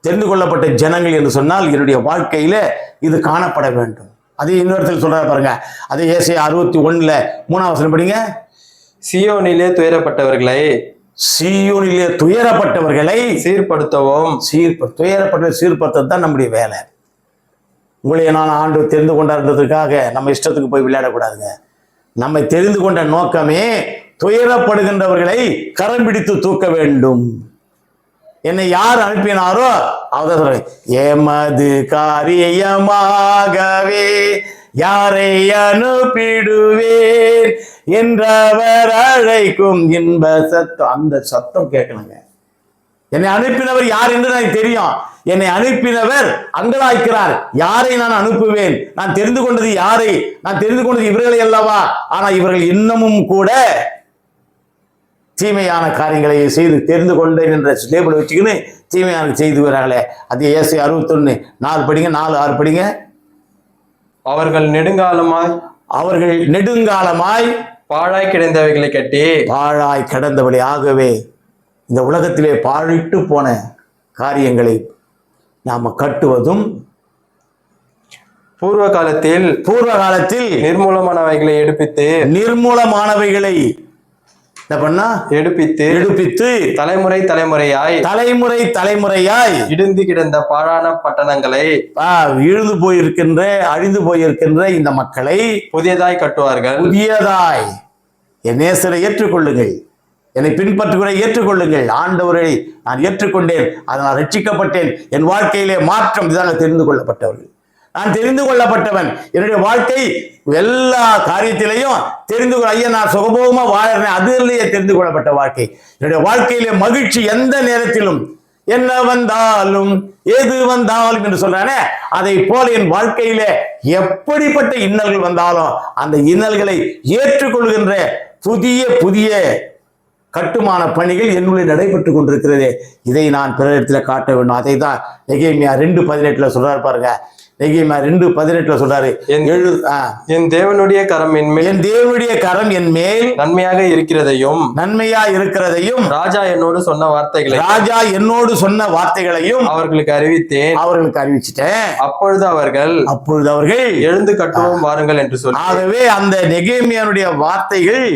தெரிந்து கொள்ளப்பட்ட ஜனங்கள் என்று சொன்னால் என்னுடைய வாழ்க்கையில இது காணப்பட வேண்டும். அதே இன்னொருத்தர் சொல்றாரு பாருங்க, அதே ஏசாயா 61 3ஆம் வசனம் படிங்க. சீயோனிலே துயரப்பட்டவர்களை சீர்படுத்தவும். துயரப்பட்ட சீர்படுத்த தான் நம்முடைய வேலை. உங்களை நான் ஆண்டு தெரிந்து கொண்டாடுறதுக்காக நம்ம இஷ்டத்துக்கு போய் விளையாடக்கூடாதுங்க. நம்மை தெரிந்து கொண்ட நோக்கமே துயரப்படுகின்றவர்களை கரம் பிடித்து தூக்க வேண்டும். என்னை யார் அனுப்பினாரோ அவர் எமது காரியமாகவே யாரை அனுப்பிடுவேன் என்றவர் அழைக்கும் இன்ப சத்தம். அந்த சத்தம் கேட்கணுங்க. என்னை அனுப்பினவர் யார் என்று எனக்கு தெரியும். என்னை அனுப்பினவர் அங்கலாய்க்கிறார். யாரை நான் அனுப்புவேன்? நான் தெரிந்து கொண்டது யாரை? நான் தெரிந்து கொண்டது இவர்களை அல்லவா? ஆனா இவர்கள் இன்னமும் கூட தீமையான காரியங்களை செய்து தெரிந்து கொண்டேன் என்ற லேபிள் வச்சுக்கின்னு தீமையான செய்து வராங்களே. அது ஏசாயா 61 4 படிங்க, 4 6 படிங்க. அவர்கள் நெடுங்காலமாய் பாழாய் கிடந்தவைகளை கட்டி பாழாய் கிடந்தவளை. ஆகவே இந்த உலகத்திலே பாழிட்டு போன காரியங்களை நாம கட்டுவதும் பூர்வ காலத்தில் நிர்மூலமானவைகளை என்ன பண்ணா எடுப்பித்து தலைமுறையாய் இடிந்து கிடந்த பாழான பட்டணங்களை இழுந்து போயிருக்கின்ற அழிந்து போயிருக்கின்ற இந்த மக்களை புதியதாய் கட்டுவார்கள். என் நேசரை ஏற்றுக்கொள்ளுங்கள், என்னை பின்பற்றுவதை ஏற்றுக்கொள்ளுங்கள். ஆண்டவரை நான் ஏற்றுக்கொண்டேன், அதனால் ரட்சிக்கப்பட்டேன். என் வாழ்க்கையிலே மாற்றம். இதாக தெரிந்து கொள்ளப்பட்டவர்கள். நான் தெரிந்து கொள்ளப்பட்டவன். என்னுடைய வாழ்க்கை எல்லா காரியத்திலையும் தெரிந்து கொள்ள, ஐயா நான் சுகபோகமா வாழறேன், அதிலேயே தெரிந்து கொள்ளப்பட்ட வாழ்க்கை. என்னுடைய வாழ்க்கையிலே மகிழ்ச்சி எந்த நேரத்திலும், என்ன வந்தாலும் எது வந்தாலும் என்று சொல்றானே, அதை போல என் வாழ்க்கையிலே எப்படிப்பட்ட இன்னல்கள் வந்தாலும் அந்த இன்னல்களை ஏற்றுக்கொள்கின்ற புதிய கட்டுமான பணிகள் என்னுடைய நடைபெற்றுக் கொண்டிருக்கிறது. இதை நான் பிறரிடத்துல காட்ட வேண்டும். அதை தான் நெகேமியா 2:18 சொல்றாரு பாருங்க. நெகேமியா 2:18 சொல்றாரு, என் தேவனுடைய கரம் என் மேல் நன்மையாக இருக்கிறதையும் ராஜா என்னோடு சொன்ன வார்த்தைகளையும் அவர்களுக்கு அறிவிச்சிட்டேன். அப்பொழுது அவர்கள் எழுந்து கட்டுவோம் வாருங்கள் என்று சொல்லி. ஆகவே அந்த நெகேமியானுடைய வார்த்தைகள்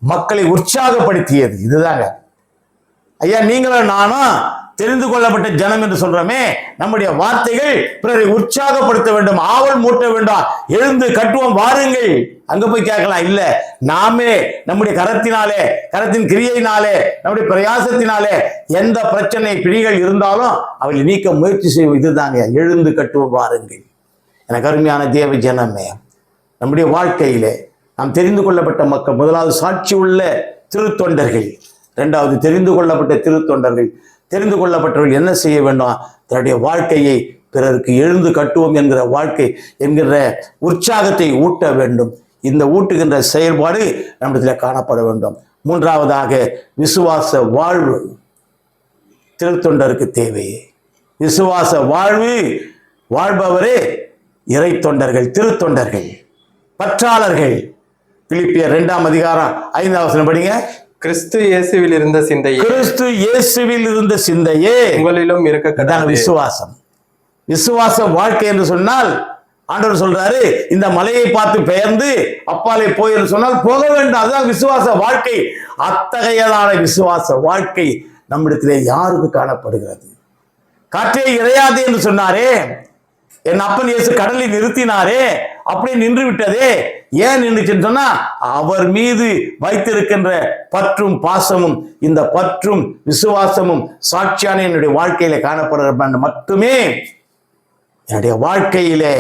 மக்களை உற்சாகப்படுத்தியது. இதுதாங்க ஐயா, நீங்களும் நானும் தெரிந்து கொள்ளப்பட்ட ஜனம் என்று சொல்றோமே, நம்முடைய வார்த்தைகள் பிறரை உற்சாகப்படுத்த வேண்டும், ஆவல் மூட்ட வேண்டும். எழுந்து கட்டுவோம் வாருங்கள். அங்க போய் கேட்கலாம். இல்ல, நாமே நம்முடைய கரத்தின் கிரியையினாலே, நம்முடைய பிரயாசத்தினாலே எந்த பிரச்சனை பிடிகள் இருந்தாலும் அவளை நீக்க முயற்சி செய்வோம். இதுதாங்க எழுந்து கட்டுவோம் வாருங்கள். எனக்கு அருமையான தேவ ஜனமே, நம்முடைய வாழ்க்கையிலே நாம் தெரிந்து கொள்ளப்பட்ட மக்கள். முதலாவது சாட்சி உள்ள திருத்தொண்டர்கள், இரண்டாவது தெரிந்து கொள்ளப்பட்ட திருத்தொண்டர்கள். தெரிந்து கொள்ளப்பட்டவர்கள் என்ன செய்ய வேண்டும்? தன்னுடைய வாழ்க்கையை பிறருக்கு எழுந்து கட்டுவோம் என்கிற வாழ்க்கை என்கிற உற்சாகத்தை ஊட்ட வேண்டும். இந்த ஊட்டுகின்ற செயல்பாடு நம்மிடத்தில் காணப்பட வேண்டும். மூன்றாவதாக விசுவாச வாழ்வு திருத்தொண்டருக்கு தேவை. விசுவாச வாழ்பவரே இறை தொண்டர்கள், திருத்தொண்டர்கள், பற்றாளர்கள். பிலிப்பியர் 2ஆம் அதிகாரம் 5ஆம் வசனம் படிங்க. கிறிஸ்து இயேசுவில் இருந்த சிந்தையே உங்களிலும் இருக்க. விசுவாச வாழ்க்கை என்று சொன்னால் ஆண்டவர் சொல்றாரு, இந்த மலையை பார்த்து பெயர்ந்து அப்பாலே போய் என்று சொன்னால் போக வேண்டும். அதுதான் விசுவாச வாழ்க்கை. அத்தகையதான விசுவாச வாழ்க்கை நம்மிடத்திலே யாருக்கு காணப்படுகிறது? காற்றே இறையாது என்று சொன்னாரே, என் அப்பன் இயேசு கடலில் நிறுத்தினாரே, அப்படி நின்று விட்டதே. ஏன் நின்றுச்சுன்னு சொன்னா, அவர் மீது வைத்திருக்கின்ற பற்றும் பாசமும், இந்த பற்றும் விசுவாசமும் சாட்சியான என்னுடைய வாழ்க்கையில காணப்படுற மட்டுமே என்னுடைய வாழ்க்கையிலே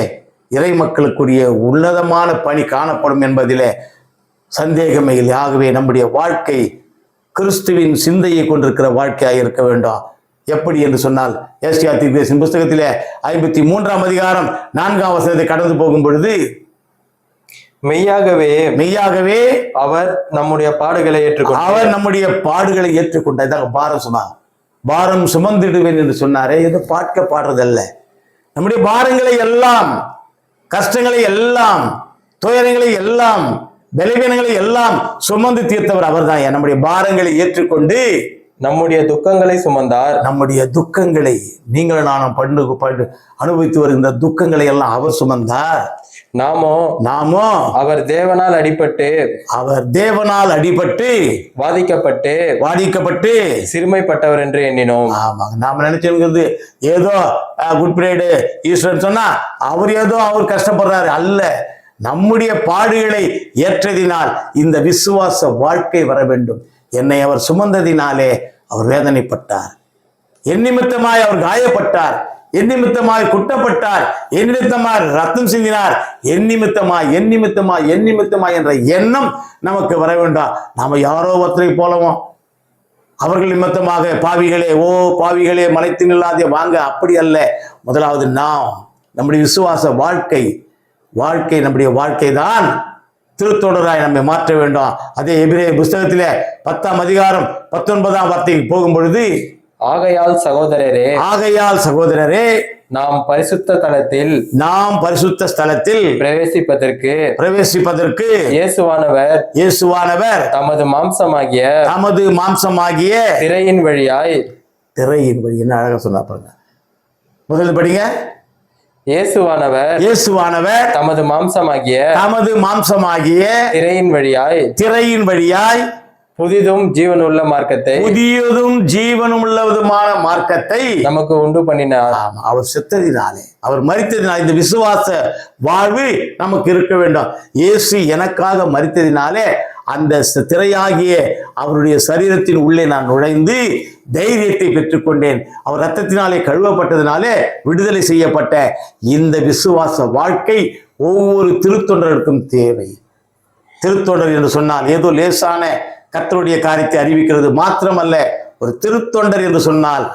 இறை மக்களுக்குரிய உன்னதமான பணி காணப்படும் என்பதிலே சந்தேகமே இல்லை. ஆகவே நம்முடைய வாழ்க்கை கிறிஸ்துவின் சிந்தையை கொண்டிருக்கிற வாழ்க்கையாக இருக்க வேண்டும். எப்படி என்று சொன்னால், ஏசாயா தீர்க்கதரிசியின் புஸ்தகத்திலே 53ஆம் அதிகாரம் 4ஆம் வசனத்தை கடந்து போகும் பொழுது, மெய்யாகவே அவர் நம்முடைய பாடுகளை ஏற்றுக்கொண்டார். பாரம் சுமந்திடுவேன் என்று சொன்னாரே, இது பாடுறதல்ல. நம்முடைய பாரங்களை எல்லாம், கஷ்டங்களை எல்லாம், துயரங்களை எல்லாம், பலவீனங்களை எல்லாம் சுமந்து தீர்த்தவர் அவர் தான். நம்முடைய பாரங்களை ஏற்றுக்கொண்டு நம்முடைய துக்கங்களை சுமந்தார். நம்முடைய துக்கங்களை நீங்களும் நானும் அனுபவித்து வருகின்ற துக்கங்களை எல்லாம் அவர் சுமந்தார். நாமோ அவர் தேவனால் அடிபட்டு வாதிக்கப்பட்டு சிறுமைப்பட்டவர் என்று எண்ணினோம். ஆமாங்க, நாம நினைச்சிருக்கிறது ஏதோ குட் ஃப்ரைடே ஈஸ்டர் சொன்னா அவர் கஷ்டப்படுறாரு அல்ல. நம்முடைய பாடுகளை ஏற்றதினால் இந்த விசுவாச வாழ்க்கை வர வேண்டும். என்னை அவர் சுமந்ததினாலே அவர் வேதனைப்பட்டார், என் நிமித்தமாய் அவர் காயப்பட்டார், என் நிமித்தமாய் குட்டப்பட்டார், என் நிமித்தமாய் ரத்தம் சிந்தினார், என் நிமித்தமாய் என்ற எண்ணம் நமக்கு வர வேண்டாம். நாம யாரோ ஒருத்தரை போலவும் அவர்கள் நிமித்தமாக பாவிகளே மலைத்து நில்லாதே வாங்க, அப்படி அல்ல. முதலாவது நாம் நம்முடைய விசுவாச வாழ்க்கை நம்முடைய வாழ்க்கை தான் திருத்தொடராய் நம்மை மாற்ற வேண்டும். அதே எபிரேயர் புஸ்தகத்திலே 10ஆம் அதிகாரம் 19ஆம் வார்த்தைக்கு போகும் பொழுது, ஆகையால் சகோதரரே நாம் பரிசுத்த ஸ்தலத்தில் பிரவேசிப்பதற்கு இயேசுவானவர் தமது மாம்சமாகிய திரையின் வழி என்ன அழகா சொன்னா பாருங்க. முதல்ல படிங்க. இயேசுவானவர் தமது மாம்சமாகிய திரையின் வழியாய் புதிதும் ஜீவனுள்ளதுமான மார்க்கத்தை நமக்கு உண்டு பண்ணினார். அவர் செத்ததினாலே, அவர் மரித்ததினாலே இந்த விசுவாச வாழ்வு நமக்கு இருக்க வேண்டும். இயேசு எனக்காக மரித்ததினாலே அந்த திரையாகிய அவருடைய சரீரத்தின் உள்ளே நான் நுழைந்து தைரியத்தை பெற்றுக்கொண்டேன். அவர் இரத்தத்தினாலே கழுவப்பட்டதினாலே விடுதலை செய்யப்பட்ட இந்த விசுவாச வாழ்க்கை ஒவ்வொரு திருத்தொண்டருக்கும் தேவை. திருத்தொண்டர் என்று சொன்னால் ஏதோ லேசான கர்த்தருடைய காரியத்தை அறிவிக்கிறது மாத்திரமல்ல. ஒரு திருத்தொண்டர் என்று சொன்னால்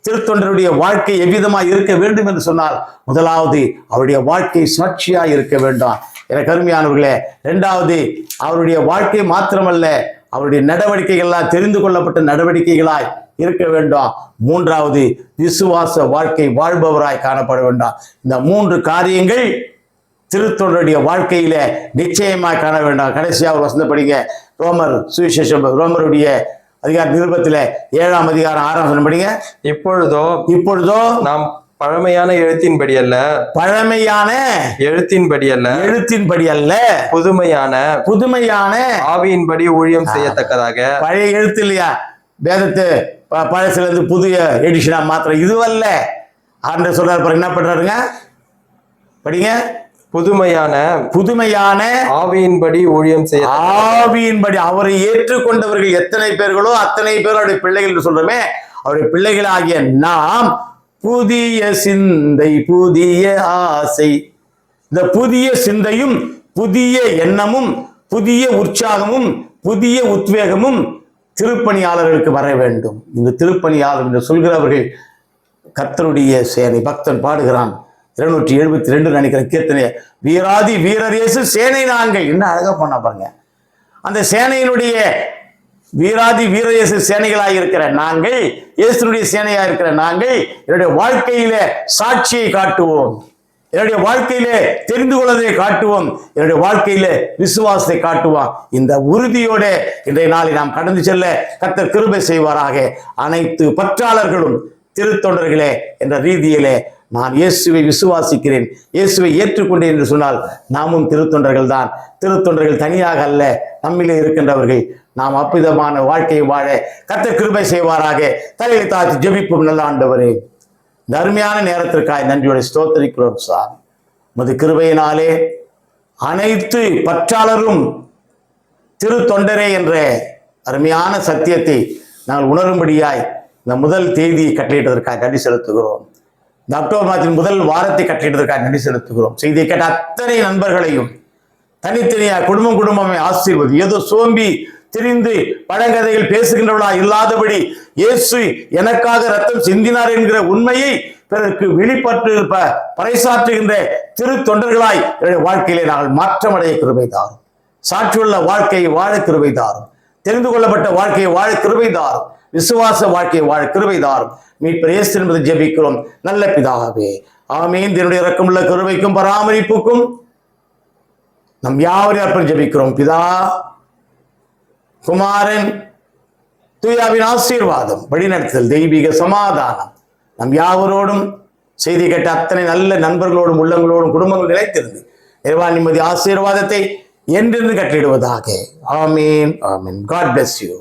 திருத்தொண்டருடைய வாழ்க்கை எவ்விதமாய் இருக்க வேண்டும் என்று சொன்னால், முதலாவது அவருடைய வாழ்க்கை சாட்சியாய் இருக்க வேண்டும். எனக்கு அருமையானவர்களே, இரண்டாவது அவருடைய வாழ்க்கை மாத்திரமல்ல, அவருடைய நடவடிக்கைகள்லாம் தெரிந்து கொள்ளப்பட்ட நடவடிக்கைகளாய் இருக்க வேண்டும். மூன்றாவது விசுவாச வாழ்க்கை வாழ்பவராய் காணப்பட வேண்டாம். இந்த 3 காரியங்கள் திருத்தொண்டருடைய வாழ்க்கையில நிச்சயமாக காண வேண்டாம். கடைசியாக ஒரு வசனம் படிங்க. ரோமருடைய அதிகார நிருபத்தில 7ஆம் அதிகாரம் 6ஆம் வசனம் படிங்க. இப்பொழுதோ நாம் பழமையான எழுத்தின்படி அல்ல புதுமையான ஆவியின்படி ஊழியம் செய்யத்தக்கதாக. பழைய எழுத்து இல்லையா, வேதத்தை பழசுல இருந்து புதிய எடிஷனா மாத்திரம் இதுவல்ல. ஆண்டவர் சொல்றாரு, என்ன பண்றாருங்க, படிங்க. புதுமையான ஆவியின்படி ஊழியம் செய்ய. ஆவியின்படி அவரை ஏற்றுக்கொண்டவர்கள் எத்தனை பேர்களோ அத்தனை பேர் அவருடைய பிள்ளைகள் என்று சொல்றோமே. அவருடைய பிள்ளைகளாகிய நாம் புதிய சிந்தை, புதிய ஆசை, இந்த புதிய சிந்தையும் புதிய எண்ணமும் புதிய உற்சாகமும் புதிய உத்வேகமும் திருப்பணியாளர்களுக்கு வர வேண்டும். இந்த திருப்பணியாளர் என்று சொல்கிறவர்கள் கர்த்தருடைய சேனை. பக்தன் பாடுகிறான் 272 நினைக்கிறேன் கீர்த்தனை, வீராதி வீரர் இயேசு சேனை நாங்கள். என்ன அழகா பண்ண பாருங்க. அந்த சேனையினுடைய வீராதி வீரர் இயேசு சேனைகளாக இருக்கிற நாங்கள், இயேசுனுடைய சேனையாக இருக்கிற நாங்கள் என்னுடைய வாழ்க்கையில சாட்சியை காட்டுவோம், என்னுடைய வாழ்க்கையிலே தெரிந்து கொள்வதை காட்டுவோம், என்னுடைய வாழ்க்கையில விசுவாசத்தை காட்டுவோம். இந்த உறுதியோட இன்றைய நாளை நாம் கடந்து செல்ல கர்த்தர் கிருபை செய்வாராக. அனைத்து பற்றாளர்களும் திருத்தொண்டர்களே என்ற ரீதியிலே நான் இயேசுவை விசுவாசிக்கிறேன், இயேசுவை ஏற்றுக்கொண்டேன் என்று சொன்னால் நாமும் திருத்தொண்டர்கள் தான். திருத்தொண்டர்கள் தனியாக அல்ல, நம்மிலே இருக்கின்றவர்கள். நாம் அற்புதமான வாழ்க்கையை வாழ கர்த்தர் கிருபை செய்வாராக. தலையை தாழ்த்தி ஜெபிப்போம். நல்ல ஆண்டவரே, இந்த அருமையான நேரத்திற்காக நன்றியோட ஸ்தோத்திரிக்கிறோம் சார். உமது கிருபையினாலே அனைத்து பற்றாளரும் திருத்தொண்டரே என்ற அருமையான சத்தியத்தை நாங்கள் உணரும்படியாய் இந்த முதல் தேதியை கட்டளையிட்டதற்காக நன்றி செலுத்துகிறோம். இந்த அக்டோபர் மாதத்தின் முதல் வாரத்தை கட்டளையிட்டதற்காக நன்றி செலுத்துகிறோம். செய்தியை கேட்ட அத்தனை நண்பர்களையும் தனித்தனியாக குடும்பமே ஆசீர்வதி. ஏதோ சோம்பி திரிந்து பழங்கதைகள் பேசுகின்றவர்களா இல்லாதபடி இயேசு எனக்காக ரத்தம் சிந்தினார் என்கிற உண்மையை பிறருக்கு வெளிப்பட்டு பறைசாற்றுகின்ற திரு தொண்டர்களாய் என்னுடைய வாழ்க்கையிலே நாங்கள் மாற்றமடைய கிருபை தாரும். சாட்சியுள்ள வாழ்க்கையை வாழ கிருபை தாரும். தெரிந்து கொள்ளப்பட்ட வாழ்க்கையை வாழ கிருபை தாரும். விசுவாச வாழ்க்கையை வாழ கிருபை தாரும். மீட்பர் இயேசு என்பதை ஜெபிக்கிறோம் நல்ல பிதாவே, ஆமென். என்னுடைய இரக்கமுள்ள கிருபைக்கும் பராமரிப்புக்கும் நம் யாவரையும் அர்ப்பணம் ஜெபிக்கிறோம். பிதா, குமாரன், தூயாவின் ஆசீர்வாதம், வழிநடத்துதல், தெய்வீக சமாதானம் நம் யாவரோடும், செய்தி கேட்ட அத்தனை நல்ல நண்பர்களோடும் உள்ளங்களோடும் குடும்பங்கள் நிலைத்திருந்து இறைவா நிம்மதி ஆசீர்வாதத்தை என்றென்று கட்டிடுவதாக. ஆமீன், ஆமீன். God bless you.